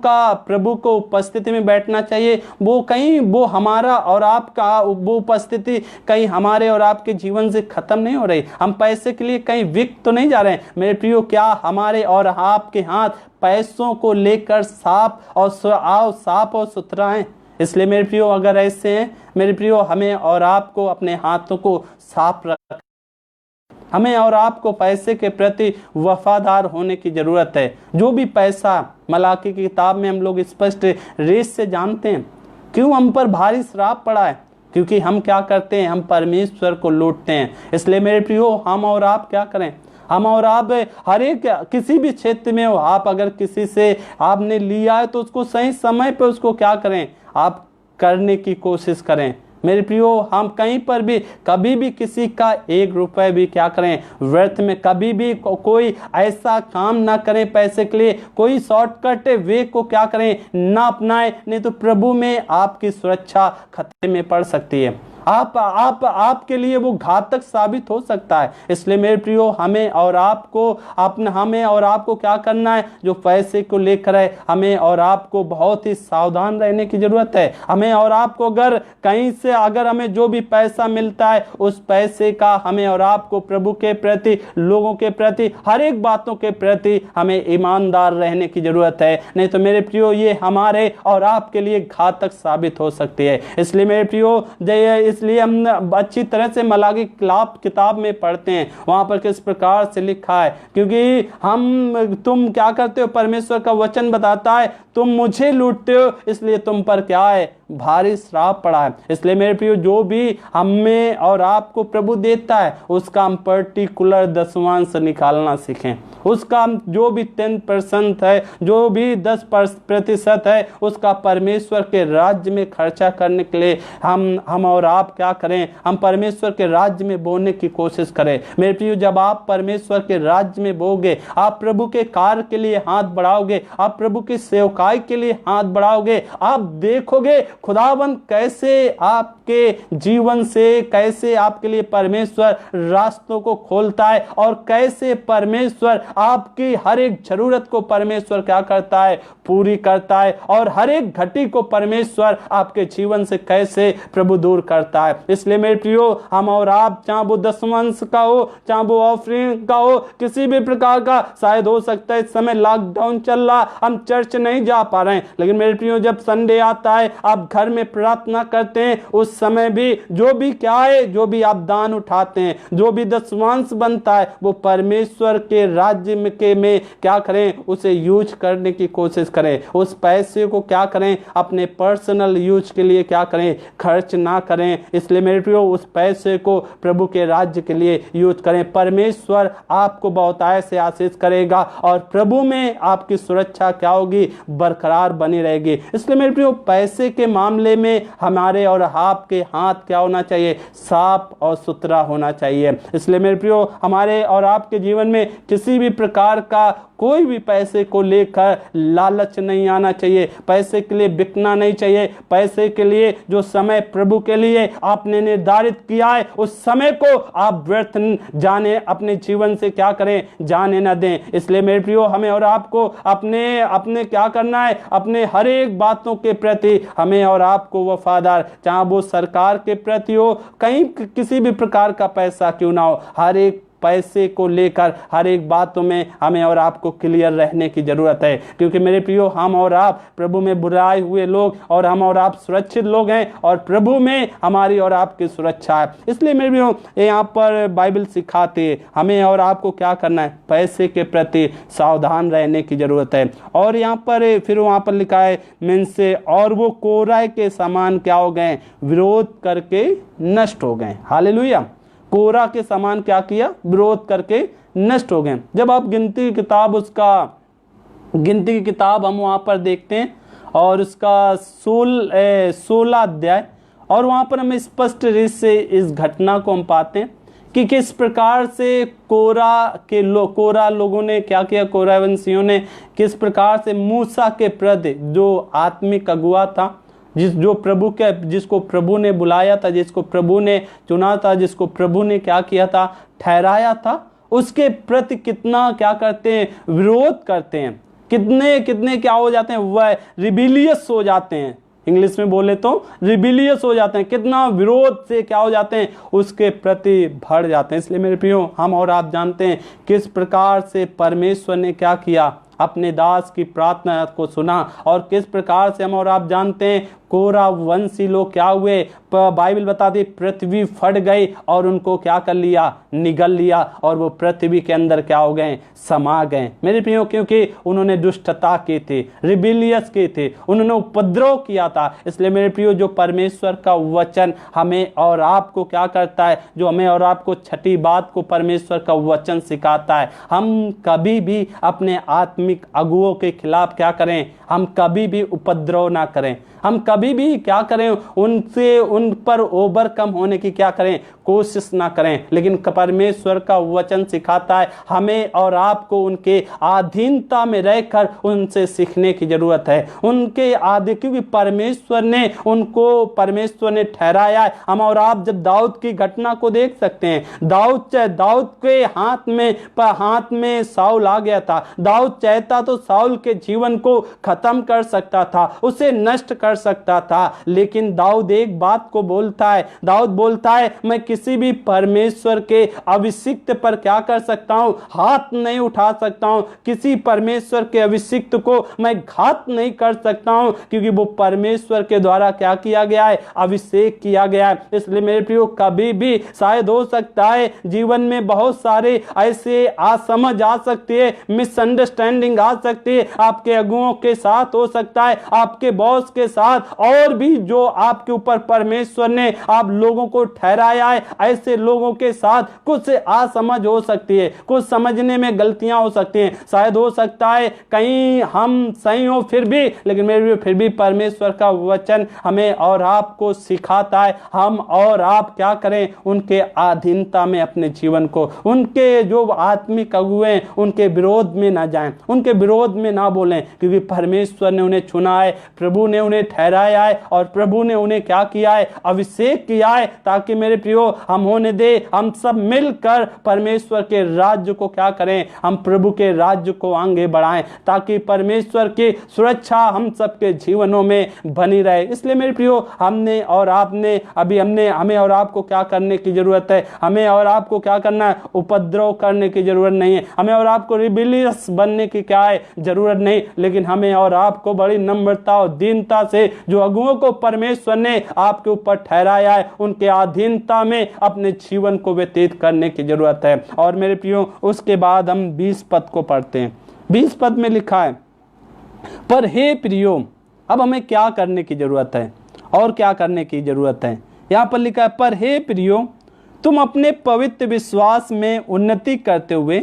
को उपस्थिति में बैठना चाहिए, वो हमारा और आपका वो उपस्थिति कहीं हमारे और आपके जीवन से खत्म नहीं हो रही। हम पैसे के लिए कहीं बिक तो नहीं जा रहे हैं। मेरे प्रियो, क्या हमारे और आपके हाथ पैसों को लेकर साफ और सुथरा है? इसलिए मेरे प्रियो, अगर ऐसे हैं मेरे प्रियो, हमें और आपको अपने हाथों को साफ रख, हमें और आपको पैसे के प्रति वफादार होने की जरूरत है। जो भी पैसा, मलाकी की किताब में हम लोग स्पष्ट रेस से जानते हैं क्यों हम पर भारी श्राप पड़ा है, क्योंकि हम क्या करते हैं, हम परमेश्वर को लूटते हैं। इसलिए मेरे प्रियो, हम और आप क्या करें, हम और आप हर एक किसी भी क्षेत्र में हो, आप अगर किसी से आपने लिया है तो उसको सही समय पे उसको क्या करें, आप करने की कोशिश करें। मेरे प्रियो, हम कहीं पर भी कभी भी किसी का 1 रुपए भी क्या करें व्यर्थ में, कभी भी कोई ऐसा काम ना करें पैसे के लिए, कोई शॉर्टकट वे को क्या करें ना अपनाएं, नहीं तो प्रभु में आपकी सुरक्षा खतरे में पड़ सकती है। आपके लिए वो घातक साबित हो सकता है। इसलिए मेरे प्रियो, हमें और आपको क्या करना है, जो पैसे को लेकर है, हमें और आपको बहुत ही सावधान रहने की जरूरत है। हमें और आपको अगर कहीं से हमें जो भी पैसा मिलता है, उस पैसे का हमें और आपको प्रभु के प्रति, लोगों के प्रति, हर एक बातों के प्रति हमें ईमानदार रहने की जरूरत है। नहीं तो मेरे प्रियो, ये हमारे और आपके लिए घातक साबित हो सकती है। इसलिए मेरे प्रियो, इसलिए हम अच्छी तरह से मलाकी किताब में पढ़ते हैं, वहां पर किस प्रकार से लिखा है, क्योंकि तुम क्या करते हो, परमेश्वर का वचन बताता है, तुम मुझे लूटते हो, इसलिए तुम पर क्या है, भारी श्राप पड़ा है। इसलिए मेरे प्रियो, जो भी हमें और आपको प्रभु देता है, उसका हम पर्टिकुलर दशमांश निकालना सीखें। उसका जो भी 10% है, जो भी 10% है, उसका परमेश्वर के राज्य में खर्चा करने के लिए हम और आप क्या करें, हम परमेश्वर के राज्य में बोने की कोशिश करें। मेरे प्रियो, जब आप परमेश्वर के राज्य में बोगे, आप प्रभु के कार्य के लिए हाथ बढ़ाओगे, आप प्रभु की सेवकाई के लिए हाथ बढ़ाओगे, आप देखोगे खुदाबंद कैसे आपके जीवन से, कैसे आपके लिए परमेश्वर रास्तों को खोलता है, और कैसे परमेश्वर आपकी हर एक जरूरत को परमेश्वर क्या करता है, पूरी करता है, और हर एक घटी को परमेश्वर आपके जीवन से कैसे प्रभु दूर करता है। इसलिए मेरे प्रियो, हम और आप, चाहे वो दशमांश का हो, चाहे वो ऑफरिंग का हो, किसी भी प्रकार का, शायद हो सकता है इस समय लॉकडाउन चल रहा, हम चर्च नहीं जा पा रहे हैं, लेकिन मेरे प्रियो, जब संडे आता है, आप घर में प्रार्थना करते हैं, उस समय भी जो भी क्या है, जो भी आप दान उठाते हैं, जो भी दशमांश बनता है, वो परमेश्वर के राज्य में क्या करें, उसे यूज करने की कोशिश करें। उस पैसे को क्या करें, अपने पर्सनल यूज के लिए क्या करें, खर्च ना करें। इसलिए मेरे प्रियो, उस पैसे को प्रभु के राज्य के लिए यूज करें। परमेश्वर आपको बहुतायत से आशीष करेगा, और प्रभु में आपकी सुरक्षा क्या होगी, बरकरार बनी रहेगी। इसलिए मेरे प्रियो, पैसे के मामले में हमारे और आपके हाथ क्या होना चाहिए, साफ और सुथरा होना चाहिए। इसलिए मेरे प्रियो, हमारे और आपके जीवन में किसी भी प्रकार का कोई भी पैसे को लेकर लालच नहीं आना चाहिए, पैसे के लिए बिकना नहीं चाहिए। पैसे के लिए जो समय प्रभु के लिए आपने निर्धारित किया है, उस समय को आप व्यर्थ जाने अपने जीवन से क्या करें, जाने न दें। इसलिए मेरे प्रियो, हमें और आपको अपने क्या करना है, अपने हर एक बातों के प्रति हमें और आपको वफादार, चाहे वो सरकार के प्रति हो, कहीं किसी भी प्रकार का पैसा क्यों ना हो, हर एक पैसे को लेकर हर एक बातों में हमें और आपको क्लियर रहने की जरूरत है। क्योंकि मेरे प्रियो, हम और आप प्रभु में बुलाए हुए लोग, और हम और आप सुरक्षित लोग हैं, और प्रभु में हमारी और आपकी सुरक्षा है। इसलिए मेरे प्रियो, यहाँ पर बाइबल सिखाते हैं हमें और आपको क्या करना है, पैसे के प्रति सावधान रहने की जरूरत है। और यहाँ पर फिर वहाँ पर लिखा है मन से, और वो कोराए के समान क्या हो गए, विरोध करके नष्ट हो गए। हालेलुया। कोरा के समान क्या किया, विरोध करके नष्ट हो गए। जब आप गिनती की किताब हम वहां पर देखते हैं, और उसका 16 अध्याय, और वहां पर हम स्पष्ट रूप से इस घटना को हम पाते हैं कि किस प्रकार से कोरा लोगों ने क्या किया, कोरा वंशियों ने किस प्रकार से मूसा के प्रति, जो आत्मिक अगुआ था, जिसको प्रभु ने बुलाया था, जिसको प्रभु ने चुना था, जिसको प्रभु ने क्या किया था, ठहराया था, उसके प्रति कितना क्या करते हैं, विरोध करते हैं। कितने क्या हो जाते हैं, वह रिबिलियस हो जाते हैं, इंग्लिश में बोले तो रिबिलियस हो जाते हैं। कितना विरोध से क्या हो जाते हैं, उसके प्रति भर जाते हैं। इसलिए मेरे प्रियो, हम और आप जानते हैं किस प्रकार से परमेश्वर ने क्या किया, अपने दास की प्रार्थना को सुना, और किस प्रकार से हम और आप जानते हैं कोरा वंशी लोग क्या हुए, बाइबल बताती पृथ्वी फट गई, और उनको क्या कर लिया, निगल लिया, और वो पृथ्वी के अंदर क्या हो गए, समा गए। मेरे प्रियो, क्योंकि उन्होंने दुष्टता की थी, रिबिलियस की थी, उन्होंने उपद्रव किया था। इसलिए मेरे प्रियो, जो परमेश्वर का वचन हमें और आपको क्या करता है, जो हमें और आपको छठी बात को परमेश्वर का वचन सिखाता है, हम कभी भी अपने आत्मिक अगुओं के खिलाफ क्या करें, हम कभी भी उपद्रव ना करें। हम कभी भी क्या करें, उनसे उन पर ओवरकम होने की क्या करें, कोशिश ना करें। लेकिन परमेश्वर का वचन सिखाता है हमें और आपको उनके अधीनता में रहकर उनसे सीखने की जरूरत है। उनके आदि, क्योंकि परमेश्वर ने ठहराया है। हम और आप जब दाऊद की घटना को देख सकते हैं, दाऊद के हाथ में साउल आ गया था। दाऊद चाहता तो साउल के जीवन को खत्म कर सकता था, उसे नष्ट कर सकता था, लेकिन दाऊद एक बात को बोलता है। दाऊद बोलता है, मैं किसी भी परमेश्वर के अभिषिक्त पर क्या कर सकता हूं, हाथ नहीं उठा सकता हूं। किसी परमेश्वर के अभिषिक्त को मैं घात नहीं कर सकता हूं, क्योंकि वो परमेश्वर के द्वारा क्या किया गया है, अभिषेक किया गया है। इसलिए मेरे प्रियो, कभी भी शायद हो सकता है जीवन में बहुत सारे ऐसे असमझ आ सकती है, मिसअंडरस्टैंडिंग आ सकती है, आपके अगुओं के साथ हो सकता है, आपके बॉस के साथ, और भी जो आपके ऊपर परमेश्वर ने आप लोगों को ठहराया है, ऐसे लोगों के साथ कुछ असमझ हो सकती है, कुछ समझने में गलतियां हो सकती हैं। शायद हो सकता है कहीं हम सही हो फिर भी, लेकिन मेरे फिर भी परमेश्वर का वचन हमें और आपको सिखाता है हम और आप क्या करें, उनके अधीनता में अपने जीवन को, उनके जो आत्मिक अगुए हैं उनके विरोध में ना जाएं, उनके विरोध में ना बोलें, क्योंकि परमेश्वर ने उन्हें चुना है, प्रभु ने उन्हें ठहराया है, और प्रभु ने उन्हें क्या किया है, अभिषेक किया है, ताकि मेरे प्रियो हम होने दे, हम सब मिलकर परमेश्वर के राज्य को क्या करें, हम प्रभु के राज्य को आगे बढ़ाएं, ताकि परमेश्वर की सुरक्षा हम सबके जीवनों में बनी रहे। इसलिए मेरे प्रियो, हमें और आपको क्या करने की जरूरत है, हमें और आपको क्या करना है, उपद्रव करने की जरूरत नहीं है, हमें और आपको रिबेलियस बनने की क्या है, जरूरत नहीं, लेकिन हमें और आपको बड़ी नम्रता और दीनता से जो अगुओं को परमेश्वर ने आपके ऊपर ठहराया है, उनके अधीनता में अपने जीवन को व्यतीत करने की जरूरत है। और मेरे प्रियो, उसके बाद हम 20 पद को पढ़ते हैं। 20 पद में लिखा है, पर हे प्रियो, अब हमें क्या करने की जरूरत है और क्या करने की जरूरत है। यहां पर लिखा है, पर हे प्रियो, तुम अपने पवित्र विश्वास में उन्नति करते हुए,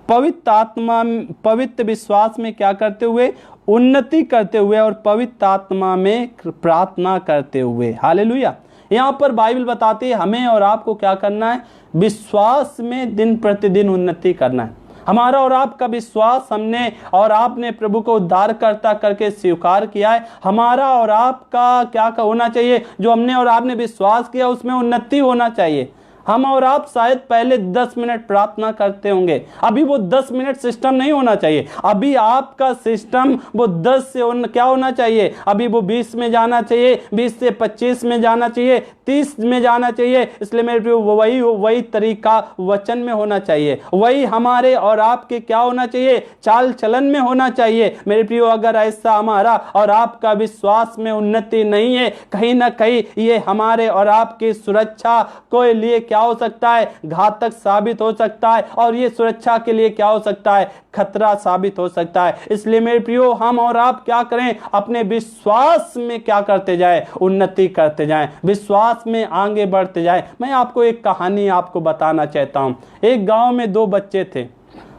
पवित्र विश्वास में क्या करते हुए, उन्नति करते हुए, और पवित्र आत्मा में प्रार्थना करते हुए। हालेलुया। यहाँ पर बाइबल बताती है हमें और आपको क्या करना है, विश्वास में दिन प्रतिदिन उन्नति करना है। हमारा और आपका विश्वास हमने और आपने प्रभु को उद्धारकर्ता करके स्वीकार किया है। हमारा और आपका क्या होना चाहिए, जो हमने और आपने विश्वास किया उसमें उन्नति होना चाहिए। हम और आप शायद पहले 10 मिनट प्रार्थना करते होंगे, अभी वो 10 मिनट सिस्टम नहीं होना चाहिए, अभी आपका सिस्टम वो 10 से क्या होना चाहिए, अभी वो 20 में जाना चाहिए, 20 से 25 में जाना चाहिए, 30 में जाना चाहिए। इसलिए मेरे वही तरीका वचन में होना चाहिए, वही हमारे और आपके क्या होना चाहिए, चाल चलन में होना चाहिए। मेरे प्रियो, अगर ऐसा हमारा और आपका विश्वास में उन्नति नहीं है, कहीं ना कहीं ये हमारे और आपकी सुरक्षा के लिए क्या हो सकता है, घातक साबित हो सकता है, और ये सुरक्षा के लिए क्या हो सकता है, खतरा साबित हो सकता है। इसलिए मेरे प्रियो, हम और आप क्या करें, अपने विश्वास में क्या करते जाएं, उन्नति करते जाएं, विश्वास में आगे बढ़ते जाएं। मैं आपको एक कहानी आपको बताना चाहता हूं। एक गांव में 2 बच्चे थे,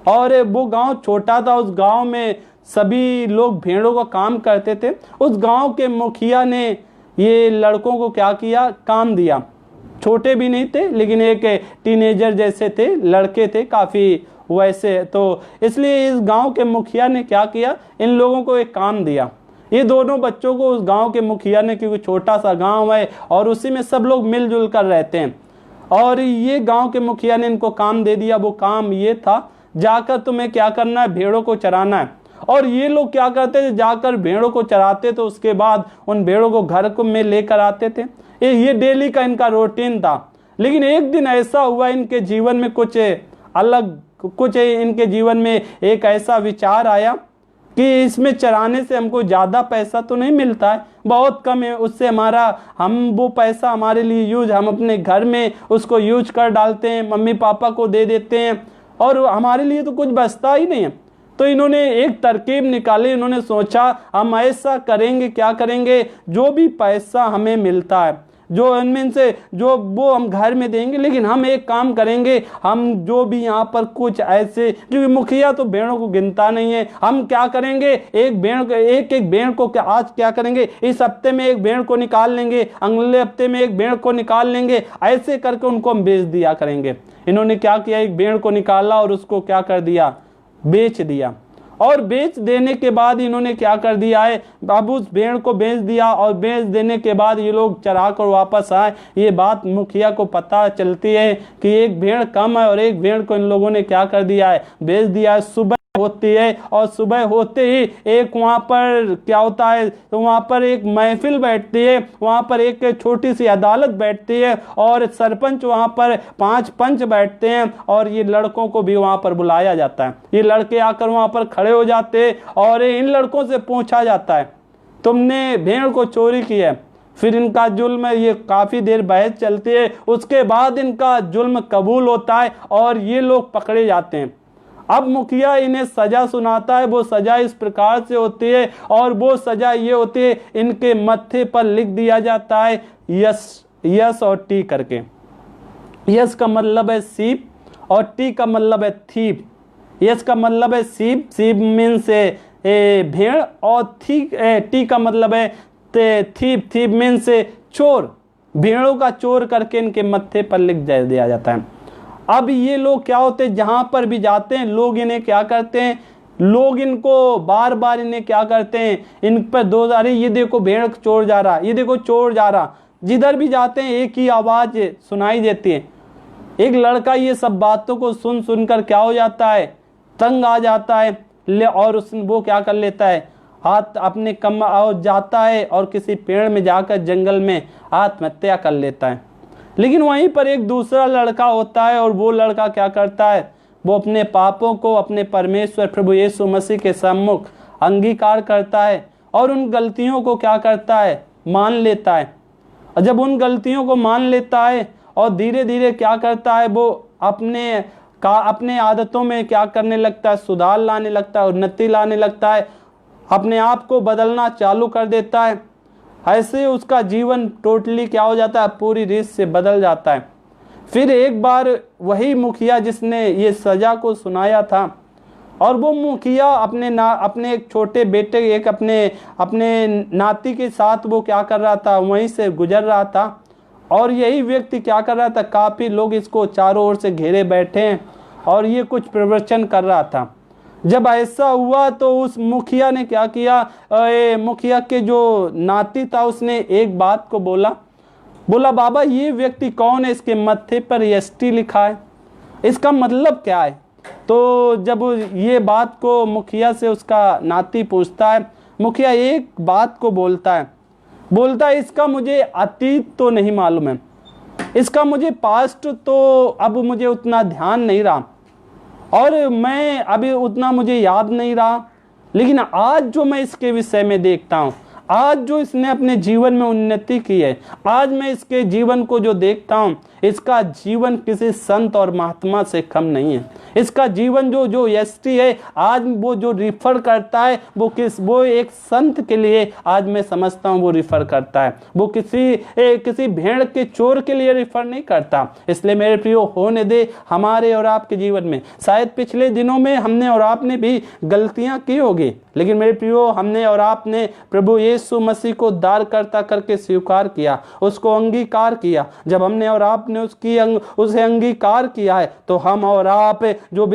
और वो गांव छोटा था। उस गांव में सभी लोग भेड़ों का काम करते थे। उस गांव के मुखिया ने ये लड़कों को क्या किया, काम दिया। छोटे भी नहीं थे, लेकिन एक टीनेजर जैसे थे, लड़के थे काफी वैसे। तो इसलिए इस गांव के मुखिया ने क्या किया, इन लोगों को एक काम दिया। ये दोनों बच्चों को उस गांव के मुखिया ने, क्योंकि छोटा सा गांव है और उसी में सब लोग मिलजुल कर रहते हैं, और ये गांव के मुखिया ने इनको काम दे दिया। वो काम ये था, जाकर तुम्हें क्या करना है, भेड़ों को चराना है। और ये लोग क्या करते थे, जाकर भेड़ों को चराते, तो उसके बाद उन भेड़ों को घर में लेकर आते थे। ये डेली का इनका रूटीन था। लेकिन एक दिन ऐसा हुआ, इनके जीवन में इनके जीवन में एक ऐसा विचार आया कि इसमें चराने से हमको ज़्यादा पैसा तो नहीं मिलता है, बहुत कम है, उससे हम वो पैसा हमारे लिए हम अपने घर में उसको यूज कर डालते हैं, मम्मी पापा को दे देते हैं, और हमारे लिए तो कुछ बचता ही नहीं है। तो इन्होंने एक तरकीब निकाली। इन्होंने सोचा, हम ऐसा करेंगे, क्या करेंगे, जो भी पैसा हमें मिलता है, जो इनमें से जो वो हम घर में देंगे, लेकिन हम एक काम करेंगे, हम जो भी यहाँ पर कुछ ऐसे, क्योंकि मुखिया तो भेड़ों को गिनता नहीं है, हम क्या करेंगे, एक भेड़ को आज क्या करेंगे, इस हफ्ते में एक भेड़ को निकाल लेंगे, अगले हफ्ते में एक भेड़ को निकाल लेंगे, ऐसे करके उनको हम बेच दिया करेंगे। इन्होंने क्या किया, एक भेड़ को निकाला और उसको क्या कर दिया, बेच दिया। और बेच देने के बाद इन्होंने क्या कर दिया है, अब उस भेड़ को बेच दिया, और बेच देने के बाद ये लोग चरा कर वापस आए। ये बात मुखिया को पता चलती है कि एक भेड़ कम है, और एक भेड़ को इन लोगों ने क्या कर दिया है, बेच दिया है। सुबह होती है, और सुबह होते ही एक वहां पर क्या होता है, तो वहां पर एक महफिल बैठती है, वहां पर एक छोटी सी अदालत बैठती है, और सरपंच वहां पर 5 पंच बैठते हैं, और ये लड़कों को भी वहां पर बुलाया जाता है। ये लड़के आकर वहां पर खड़े हो जाते हैं, और इन लड़कों से पूछा जाता है, तुमने भेड़ को चोरी की है? फिर इनका जुल्म, ये काफी देर बहस चलती है, उसके बाद इनका जुल्म कबूल होता है, और ये लोग पकड़े जाते हैं। अब मुखिया इन्हें सजा सुनाता है। वो सजा इस प्रकार से होती है, और वो सजा ये होती है, इनके मत्थे पर लिख दिया जाता है यस, यस और टी करके। यस का मतलब है सीप, और टी का मतलब है थीप। यस का मतलब है सीप, सीप मीन्स भेड़, और टी का मतलब है थीप, थीप मीन्स चोर। भेड़ों का चोर करके इनके मत्थे पर लिख दिया जाता है। अब ये लोग क्या होते हैं, जहां पर भी जाते हैं लोग इन्हें क्या करते हैं, लोग इनको बार बार इन्हें क्या करते हैं, इन पर दो, अरे ये देखो भेड़ चोर जा रहा, ये देखो चोर जा रहा। जिधर भी जाते हैं एक ही आवाज सुनाई देती है। एक लड़का ये सब बातों को सुन सुनकर क्या हो जाता है, तंग आ जाता है, और वो क्या कर लेता है, हाथ अपने कम जाता है और किसी पेड़ में जाकर जंगल में आत्महत्या कर लेता है। लेकिन वहीं पर एक दूसरा लड़का होता है, और वो लड़का क्या करता है, वो अपने पापों को अपने परमेश्वर प्रभु यीशु मसीह के सम्मुख अंगीकार करता है, और उन गलतियों को क्या करता है, मान लेता है। और जब उन गलतियों को मान लेता है, और धीरे धीरे क्या करता है, वो अपने आदतों में क्या करने लगता है, सुधार लाने लगता है, उन्नति लाने लगता है, अपने आप को बदलना चालू कर देता है। ऐसे उसका जीवन टोटली क्या हो जाता है, पूरी रीत से बदल जाता है। फिर एक बार वही मुखिया जिसने ये सजा को सुनाया था, और वो मुखिया अपने एक छोटे बेटे, एक अपने नाती के साथ वो क्या कर रहा था, वहीं से गुजर रहा था, और यही व्यक्ति क्या कर रहा था, काफी लोग इसको चारों ओर से घेरे बैठे हैं, और ये कुछ प्रवचन कर रहा था। जब ऐसा हुआ तो उस मुखिया ने क्या किया, मुखिया के जो नाती था उसने एक बात को बोला बाबा ये व्यक्ति कौन है, इसके मत्थे पर एसटी लिखा है, इसका मतलब क्या है? तो जब ये बात को मुखिया से उसका नाती पूछता है, मुखिया एक बात को बोलता है इसका मुझे अतीत तो नहीं मालूम है, इसका मुझे पास्ट तो अब मुझे उतना ध्यान नहीं रहा, और मैं अभी उतना मुझे याद नहीं रहा, लेकिन आज जो मैं इसके विषय में देखता हूँ, आज जो इसने अपने जीवन में उन्नति की है, आज मैं इसके जीवन को जो देखता हूँ, इसका जीवन किसी संत और महात्मा से कम नहीं है। इसका जीवन जो एसटी है, आज वो जो रिफर करता है, वो एक संत के लिए आज मैं समझता हूँ वो रिफर करता है। वो किसी भेड़ के चोर के लिए रिफर नहीं करता। इसलिए मेरे प्रियो, होने दे हमारे और आपके जीवन में, शायद पिछले दिनों में हमने और आपने भी गलतियां की होगी, लेकिन मेरे प्रियो, हमने और आपने प्रभु यीशु मसीह को उद्धारकर्ता करके स्वीकार किया, उसको अंगीकार किया। जब हमने और आपने उसे अंगीकार किया है, तो हम और आप जो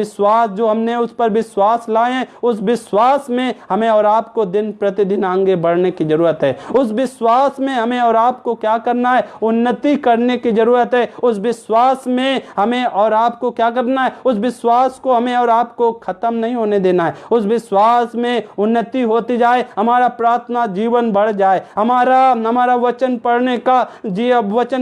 हमने उस पर विश्वास लाए हैं, उस विश्वास में हमें और आपको दिन प्रतिदिन आगे बढ़ने की जरूरत है। उस विश्वास में हमें और आपको क्या करना है, उन्नति करने की जरूरत है। उस विश्वास में हमें और आपको क्या करना है, उस विश्वास को हमें और आपको खत्म नहीं होने देना है। उस विश्वास में उन्नति होती जाए, हमारा प्रार्थना जीवन बढ़ जाए, हमारा वचन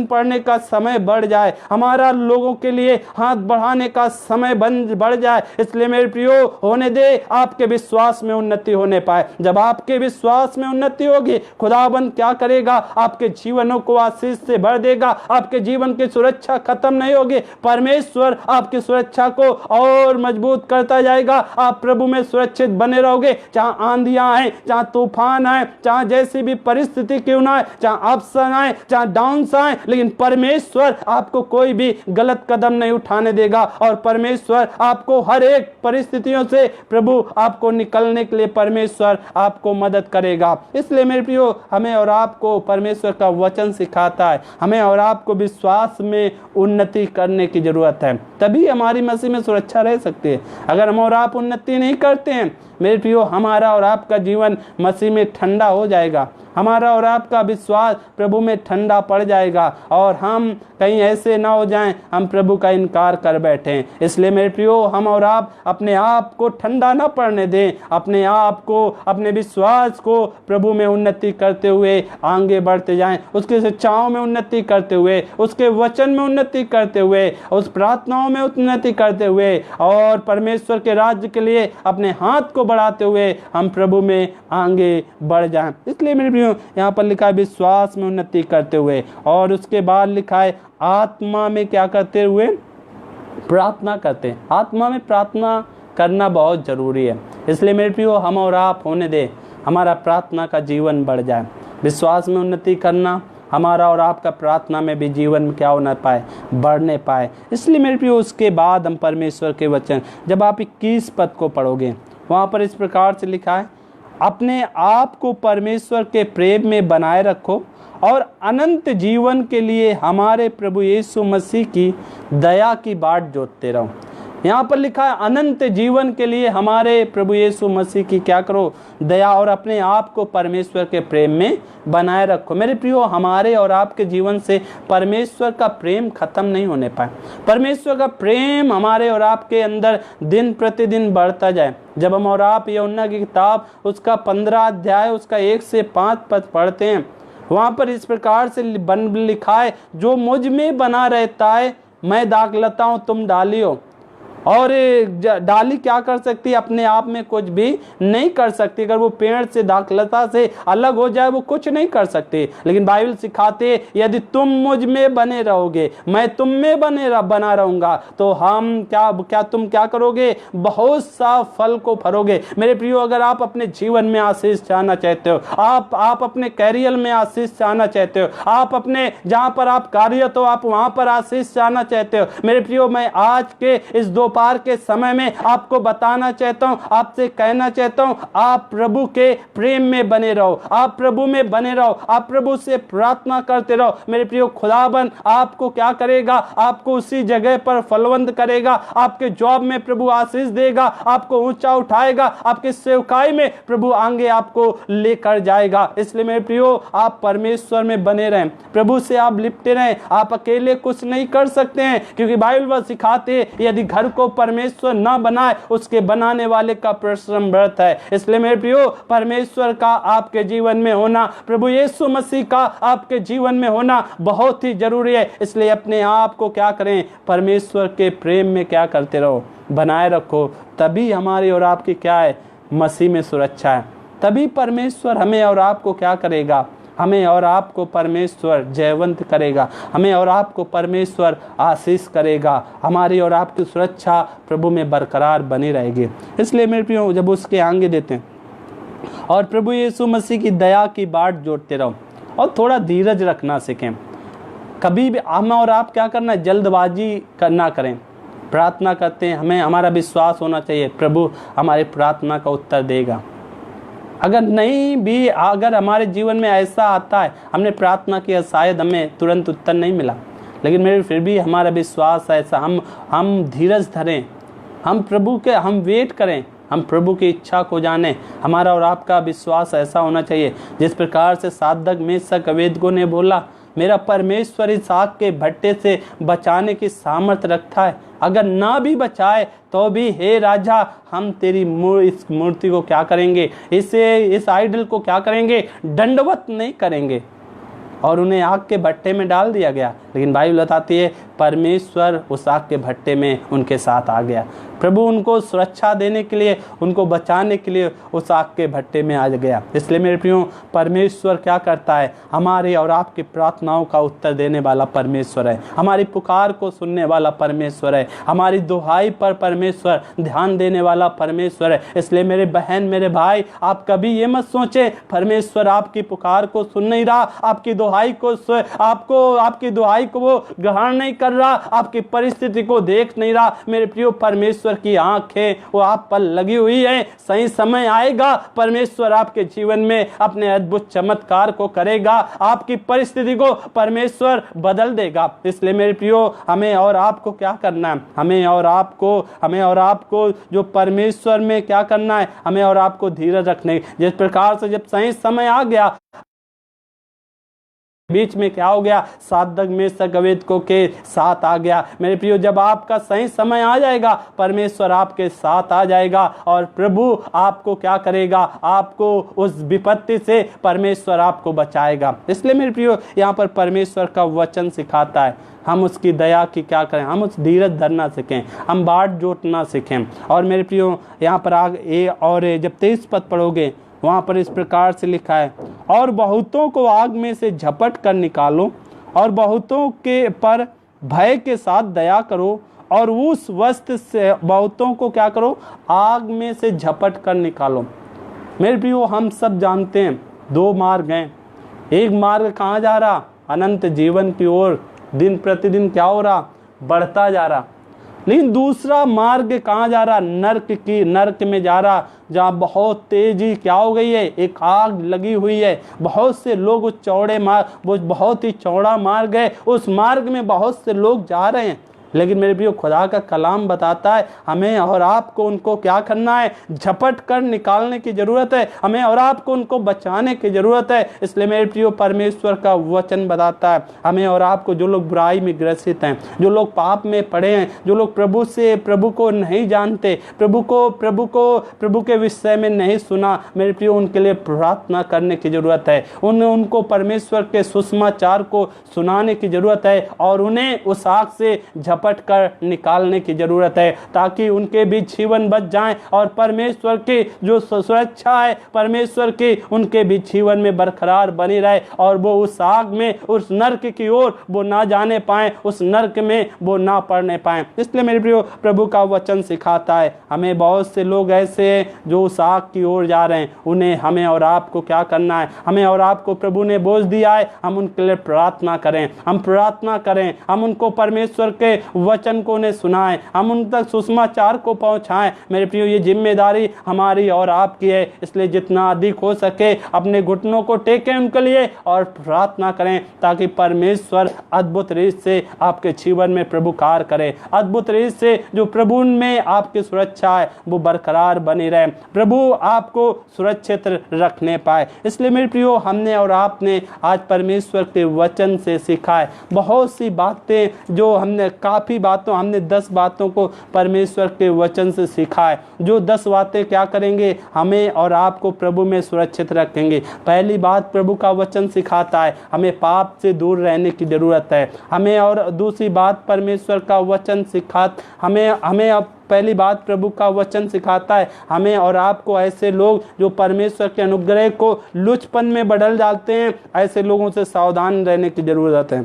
पढ़ने का समय बढ़ जाए, हमारा लोगों के लिए हाथ बढ़ाने का समय बढ़ जाए। इसलिए मेरे प्रियो, होने दे आपके विश्वास में उन्नति होने पाए। जब आपके विश्वास में उन्नति होगी, खुदाबंद क्या करेगा, आपके जीवनों को आशीष से भर देगा। आपके जीवन की सुरक्षा खत्म नहीं होगी, परमेश्वर आपकी सुरक्षा को और मजबूत करता जाएगा। आप प्रभु में सुरक्षित बने रहोगे। जहां आंधियां आए, जहां तूफान आए, जहां चाहे जैसी भी परिस्थिति क्यों ना आए, चाहे अप्स आए, चाहे डाउन्स आए, लेकिन परमेश्वर आपको कोई भी गलत कदम नहीं उठाने देगा। और परमेश्वर आपको हर एक परिस्थितियों से प्रभु आपको निकलने के लिए परमेश्वर आपको मदद करेगा। इसलिए मेरे प्रियो, हमें और आपको परमेश्वर का वचन सिखाता है, हमें और आपको विश्वास में उन्नति करने की जरूरत है, तभी हमारी मसीह में सुरक्षा रह सकती है। अगर हम और आप उन्नति नहीं करते हैं मेरे प्रियो, हमारा और आपका जीवन मसीह में ठंडा हो जाएगा, हमारा और आपका विश्वास प्रभु में ठंडा पड़ जाएगा और हम कहीं ऐसे ना हो जाएं हम प्रभु का इनकार कर बैठें। इसलिए मेरे प्रियो, हम और आप अपने आप को ठंडा ना पड़ने दें, अपने आप को, अपने विश्वास को प्रभु में उन्नति करते हुए आगे बढ़ते जाएं, उसकी शिक्षाओं में उन्नति करते हुए, उसके वचन में उन्नति करते हुए, उस प्रार्थनाओं में उन्नति करते हुए और परमेश्वर के राज्य के लिए अपने हाथ को बढ़ाते हुए हम प्रभु में आगे बढ़ जाएं। इसलिए मेरे प्रियो, यहाँ पर लिखा है विश्वास में उन्नति करते हुए, और उसके बाद लिखा है आत्मा में क्या करते हुए, प्रार्थना करते हैं। आत्मा में प्रार्थना करना बहुत जरूरी है। इसलिए मेरे प्रियो, हम और आप होने दे हमारा प्रार्थना का जीवन बढ़ जाए। विश्वास में उन्नति करना, हमारा और आपका प्रार्थना में भी जीवन में क्या होना पाए, बढ़ने पाए। इसलिए मेरे प्रियो, उसके बाद हम परमेश्वर के वचन, जब आप 21 पद को पढ़ोगे वहाँ पर इस प्रकार से लिखा है, अपने आप को परमेश्वर के प्रेम में बनाए रखो और अनंत जीवन के लिए हमारे प्रभु यीशु मसीह की दया की बाट जोतते रहो। यहाँ पर लिखा है अनंत जीवन के लिए हमारे प्रभु यीशु मसीह की क्या करो, दया, और अपने आप को परमेश्वर के प्रेम में बनाए रखो। मेरे प्रियो, हमारे और आपके जीवन से परमेश्वर का प्रेम खत्म नहीं होने पाए। परमेश्वर का प्रेम हमारे और आपके अंदर दिन प्रतिदिन बढ़ता जाए। जब हम और आप यूहन्ना की किताब उसका 15 अध्याय उसका 1 से 5 पद पढ़ते हैं, वहाँ पर इस प्रकार से लिखा है, जो मुझ में बना रहता है मैं दाखलता हूँ तुम डाली हो। और डाली क्या कर सकती है, अपने आप में कुछ भी नहीं कर सकती। अगर वो पेड़ से दाखलता से अलग हो जाए वो कुछ नहीं कर सकती। लेकिन बाइबल सिखाते यदि तुम मुझ में बने रहोगे, मैं तुम में बना रहूंगा, तो हम तुम क्या करोगे, बहुत सा फल को फलोगे। मेरे प्रियो, अगर आप अपने जीवन में आशीष चाहना चाहते हो, आप अपने कैरियर में आशीष चाहना चाहते हो, आप अपने जहां पर आप कार्यरत हो आप वहां पर आशीष चाहना चाहते हो, मेरे प्रियो, मैं आज के इस दोपहर के समय में आपको बताना चाहता हूं, आपसे कहना चाहता हूं, आप प्रभु के प्रेम में बने रहो, आप प्रभु में बने रहो, आप प्रभु से प्रार्थना करते रहो। मेरे प्रियो, खुदाबंद आपको क्या करेगा, आपको उसी जगह पर फलवंत करेगा, आपके जॉब में प्रभु आशीष देगा, आपको ऊंचा उठाएगा, आपके सेवकाई में प्रभु आगे आपको लेकर जाएगा। इसलिए मेरे प्रियो, आप परमेश्वर में बने रहें, प्रभु से आप लिपटे रहें। आप अकेले कुछ नहीं कर सकते हैं, क्योंकि बाइबल सिखाते यदि घर को परमेश्वर ना बनाए उसके बनाने वाले का परिश्रम व्यर्थ है। इसलिए मेरे प्रियो, परमेश्वर का आपके जीवन में होना, प्रभु यीशु मसीह का आपके जीवन में होना बहुत ही जरूरी है। इसलिए अपने आप को क्या करें, परमेश्वर के प्रेम में क्या करते रहो, बनाए रखो। तभी हमारी और आपकी क्या है, मसीह में सुरक्षा है। तभी परमेश्वर हमें और आपको क्या करेगा, हमें और आपको परमेश्वर जयवंत करेगा, हमें और आपको परमेश्वर आशीष करेगा, हमारी और आपकी सुरक्षा प्रभु में बरकरार बनी रहेगी। इसलिए मेरे प्रियो, जब उसके आगे देते हैं और प्रभु यीशु मसीह की दया की बाट जोड़ते रहो और थोड़ा धीरज रखना सीखें। कभी भी हम और आप क्या करना, जल्दबाजी ना करें। प्रार्थना करते हैं, हमें हमारा विश्वास होना चाहिए प्रभु हमारी प्रार्थना का उत्तर देगा। अगर नहीं भी, अगर हमारे जीवन में ऐसा आता है, हमने प्रार्थना किया, शायद हमें तुरंत उत्तर नहीं मिला, लेकिन मेरे फिर भी हमारा विश्वास ऐसा, हम धीरज धरें, हम प्रभु के, हम वेट करें, हम प्रभु की इच्छा को जानें। हमारा और आपका विश्वास ऐसा होना चाहिए जिस प्रकार से साधक मेषक अबेदगो ने बोला, मेरा परमेश्वर इस आग के भट्टे से बचाने की सामर्थ रखता है, अगर ना भी बचाए तो भी हे राजा हम तेरी इस मूर्ति को क्या करेंगे, इस आइडल को क्या करेंगे, दंडवत नहीं करेंगे। और उन्हें आग के भट्टे में डाल दिया गया। लेकिन बाइबल बताती है परमेश्वर उस आग के भट्टे में उनके साथ आ गया। प्रभु उनको सुरक्षा देने के लिए, उनको बचाने के लिए उस आग के भट्टे में आ गया। इसलिए मेरे प्रियो, परमेश्वर क्या करता है? हमारी और आपकी प्रार्थनाओं का उत्तर देने वाला परमेश्वर है, हमारी पुकार को सुनने वाला परमेश्वर है, हमारी दुहाई पर परमेश्वर ध्यान देने वाला परमेश्वर है। इसलिए मेरे बहन, मेरे भाई, आप कभी ये मत सोचें परमेश्वर आपकी पुकार को सुन नहीं रहा, आपकी दुहाई को आपकी दुहाई को वो ग्रहण नहीं कर रहा, आपकी परिस्थिति को देख नहीं रहा। मेरे प्रियो, परमेश्वर की आंखें वो आप पर लगी हुई है। सही समय आएगा, परमेश्वर आपके जीवन में अपने अद्भुत चमत्कार को करेगा, आपकी परिस्थिति को परमेश्वर बदल देगा। इसलिए मेरे प्रियो, हमें और आपको क्या करना है? हमें और आपको जो परमेश्वर में क्या करना है? हमें और आपको धीरज रखने। जिस प्रकार से जब सही समय आ गया, बीच में क्या हो गया? साधक मेषक अबेदको के साथ आ गया। मेरे प्रियो, जब आपका सही समय आ जाएगा, परमेश्वर आपके साथ आ जाएगा और प्रभु आपको क्या करेगा? आपको उस विपत्ति से परमेश्वर आपको बचाएगा। इसलिए मेरे प्रियो, यहाँ पर परमेश्वर का वचन सिखाता है हम उसकी दया की क्या करें? हम उस धीरज धरना सीखें, हम बाट जोतना सीखें। और मेरे प्रियो, यहाँ पर आगे और जब 23 पद पढ़ोगे, वहाँ पर इस प्रकार से लिखा है, और बहुतों को आग में से झपट कर निकालो, और बहुतों के पर भय के साथ दया करो, और उस वस्त्र से बहुतों को क्या करो? आग में से झपट कर निकालो। मेरे प्रियो, हम सब जानते हैं 2 मार्ग हैं। एक मार्ग कहाँ जा रहा? अनंत जीवन की ओर दिन प्रतिदिन क्या हो रहा? बढ़ता जा रहा। लेकिन दूसरा मार्ग कहाँ जा रहा? नर्क में जा रहा, जहाँ बहुत तेजी क्या हो गई है? एक आग लगी हुई है। बहुत से लोग उस वो बहुत ही चौड़ा मार्ग है, उस मार्ग में बहुत से लोग जा रहे हैं। लेकिन मेरे प्रियो, खुदा का कलाम बताता है हमें और आपको उनको क्या करना है? झपट कर निकालने की जरूरत है। हमें और आपको उनको बचाने की जरूरत है। इसलिए मेरे प्रियो, परमेश्वर का वचन बताता है हमें और आपको, जो लोग बुराई में ग्रसित हैं, जो लोग पाप में पड़े हैं, जो लोग प्रभु को नहीं जानते, प्रभु के विषय में नहीं सुना, मेरे प्रियो, उनके लिए प्रार्थना करने की जरूरत है। उनको परमेश्वर के सुसमाचार को सुनाने की जरूरत है और उन्हें उस आग से झपट कर निकालने की जरूरत है, ताकि उनके भी जीवन बच जाएं और परमेश्वर की जो सुरक्षा है, परमेश्वर की उनके भी जीवन में बरकरार बनी रहे और वो उस आग में, उस नर्क की ओर वो ना जाने पाए, उस नर्क में वो ना पड़ने पाए। इसलिए मेरे प्रियो, प्रभु का वचन सिखाता है हमें बहुत से लोग ऐसे हैं जो उस आग की ओर जा रहे हैं, उन्हें हमें और आपको क्या करना है? हमें और आपको प्रभु ने बोझ दिया है, हम उनके लिए प्रार्थना करें, हम उनको परमेश्वर के वचन को उन्हें सुनाएं, हम उन तक सुसमाचार को पहुंचाएं। मेरे प्रियो, ये जिम्मेदारी हमारी और आपकी है। इसलिए जितना अधिक हो सके अपने घुटनों को टेकें उनके लिए और प्रार्थना करें, ताकि परमेश्वर अद्भुत रीत से आपके जीवन में प्रभु कार्य करे, अद्भुत रीत से जो प्रभु में आपकी सुरक्षा है वो बरकरार बनी रहे, प्रभु आपको सुरक्षित रखने पाए। इसलिए मेरे प्रियो, हमने और आपने आज परमेश्वर के वचन से सीखा है बहुत सी बातें, जो हमने 10 बातों को परमेश्वर के वचन से सीखा है। जो 10 बातें क्या करेंगे? हमें और आपको प्रभु में सुरक्षित रखेंगे। पहली बात, प्रभु का वचन सिखाता है हमें पाप से दूर रहने की जरूरत है। हमें और दूसरी बात, परमेश्वर का वचन पहली बात, प्रभु का वचन सिखाता है हमें और आपको ऐसे लोग जो परमेश्वर के अनुग्रह को लुचपन में बदल डालते हैं, ऐसे लोगों से सावधान रहने की जरूरत है।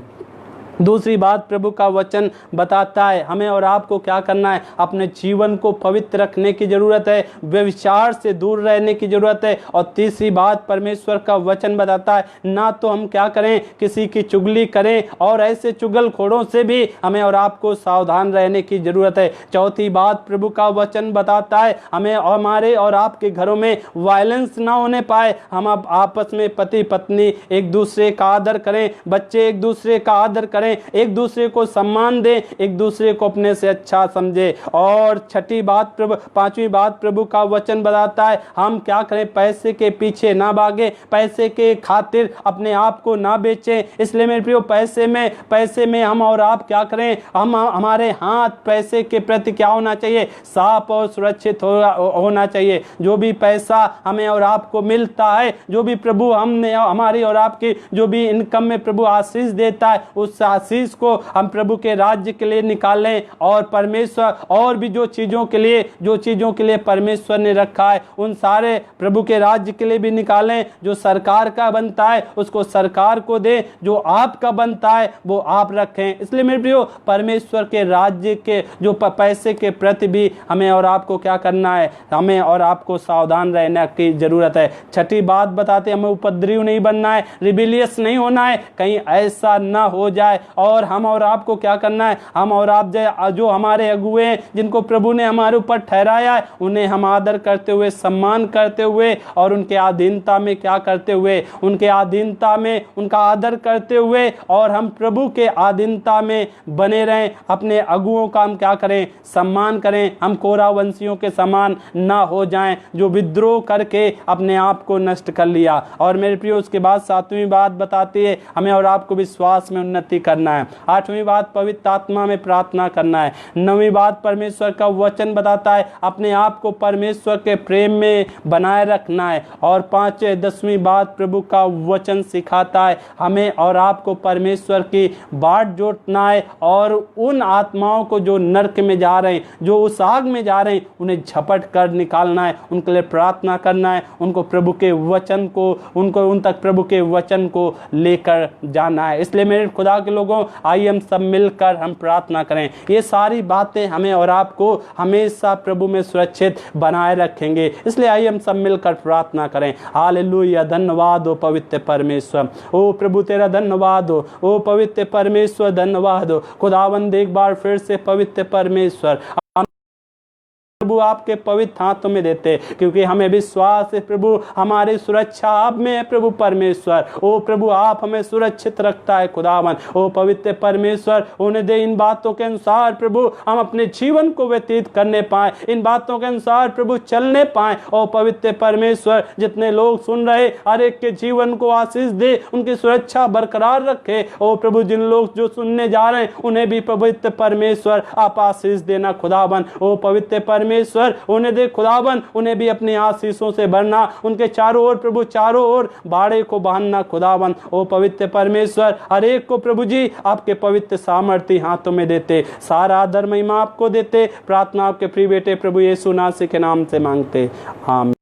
दूसरी बात, प्रभु का वचन बताता है हमें और आपको क्या करना है? अपने जीवन को पवित्र रखने की जरूरत है, व्यभिचार से दूर रहने की जरूरत है। और तीसरी बात, परमेश्वर का वचन बताता है ना तो हम क्या करें? किसी की चुगली करें, और ऐसे चुगलखोरों से भी हमें और आपको सावधान रहने की जरूरत है। चौथी बात, प्रभु का वचन बताता है हमें हमारे और आपके घरों में वायलेंस ना होने पाए। हम आपस में पति पत्नी एक दूसरे का आदर करें, बच्चे एक दूसरे का आदर करें, एक दूसरे को सम्मान दें, एक दूसरे को अपने से अच्छा समझे। और पांचवी बात, प्रभु का वचन बताता है हम क्या करें? पैसे के पीछे ना भागे, पैसे के खातिर अपने आप को ना बेचें। इसलिए मेरे प्रियो, पैसे में हम और आप क्या करें? हमारे हाथ पैसे के प्रति क्या होना चाहिए? साफ और सुरक्षित होना चाहिए। जो भी पैसा हमें और आपको मिलता है, जो भी प्रभु हमारी और आपकी जो भी इनकम में प्रभु आशीष देता है, उस आशीष को हम प्रभु के राज्य के लिए निकालें, और परमेश्वर और भी जो चीज़ों के लिए परमेश्वर ने रखा है उन सारे प्रभु के राज्य के लिए भी निकालें। जो सरकार का बनता है उसको सरकार को दें, जो आपका बनता है वो आप रखें। इसलिए मेरे प्रियो, परमेश्वर के राज्य के जो पैसे के प्रति भी हमें और आपको क्या करना है, हमें और आपको सावधान रहने की जरूरत है। छठी बात बताते, हमें उपद्रवी नहीं बनना है, रिबेलियस नहीं होना है, कहीं ऐसा ना हो जाए। और हम और आपको क्या करना है, हम और आप जो हमारे अगुए हैं, जिनको प्रभु ने हमारे ऊपर ठहराया है, उन्हें हम आदर करते हुए, सम्मान करते हुए और उनके अधीनता में क्या करते हुए, उनके अधीनता में उनका आदर करते हुए और हम प्रभु के अधीनता में बने रहें। अपने अगुओं का हम क्या करें, सम्मान करें। हम कोरा वंशियों के समान ना हो जाएं जो विद्रोह करके अपने आप को नष्ट कर लिया। और मेरे प्रियो, उसके बाद 7वीं बात बताती है, हमें और आपको विश्वास में उन्नति करना है। 8वीं बात, पवित्र आत्मा में प्रार्थना करना है। 9वीं बात, परमेश्वर का वचन बताता है अपने आप को परमेश्वर के प्रेम में बनाए रखना है। और 10वीं बात, प्रभु का वचन सिखाता है हमें और आपको परमेश्वर की बाट जोड़ना है और उन आत्माओं को जो नरक में जा रहे हैं, जो उस आग में जा रहे हैं, उन्हें झपट कर निकालना है, उनके लिए प्रार्थना करना है, उनको प्रभु के वचन को उन तक प्रभु के वचन को लेकर जाना है। इसलिए मेरे खुदा के लोगों, आइए हम सब मिलकर हम प्रार्थना करें। ये सारी बातें हमें और आपको हमेशा प्रभु में सुरक्षित बनाए रखेंगे। इसलिए आइए हम सब मिलकर प्रार्थना करें। हालेलुया, धन्यवाद हो पवित्र परमेश्वर। ओ प्रभु तेरा धन्यवाद हो, ओ पवित्र परमेश्वर धन्यवाद हो। खुदावंद एक बार फिर से पवित्र परमेश्वर प्रभु आपके पवित्र हाथों में देते, क्योंकि हमें विश्वास है प्रभु हमारी सुरक्षा आप में है। प्रभु परमेश्वर, ओ प्रभु आप हमें सुरक्षित रखता है। खुदावन, ओ पवित्र परमेश्वर, उन्हें दे इन बातों के अनुसार प्रभु हम अपने जीवन को व्यतीत करने पाए, इन बातों के अनुसार प्रभु चलने पाए। ओ पवित्र परमेश्वर, जितने लोग सुन रहे हर एक के जीवन को आशीष दे, उनकी सुरक्षा बरकरार रखे। ओ प्रभु, जिन लोग जो सुनने जा रहे हैं उन्हें भी पवित्र परमेश्वर आप आशीष देना। खुदावन, ओ पवित्र परमेश्वर, उन्हें दे खुदावन, उन्हें भी अपनी आशीषों से भरना, उनके चारों ओर प्रभु, चारों ओर बाड़े को बांधना। खुदावन, ओ पवित्र परमेश्वर, हर एक को प्रभु जी आपके पवित्र सामर्थ्य हाथों में देते, सारा आदर महिमा आपको देते। प्रार्थना आपके प्रिय बेटे प्रभु यीशु नासरी के नाम से मांगते, आमीन।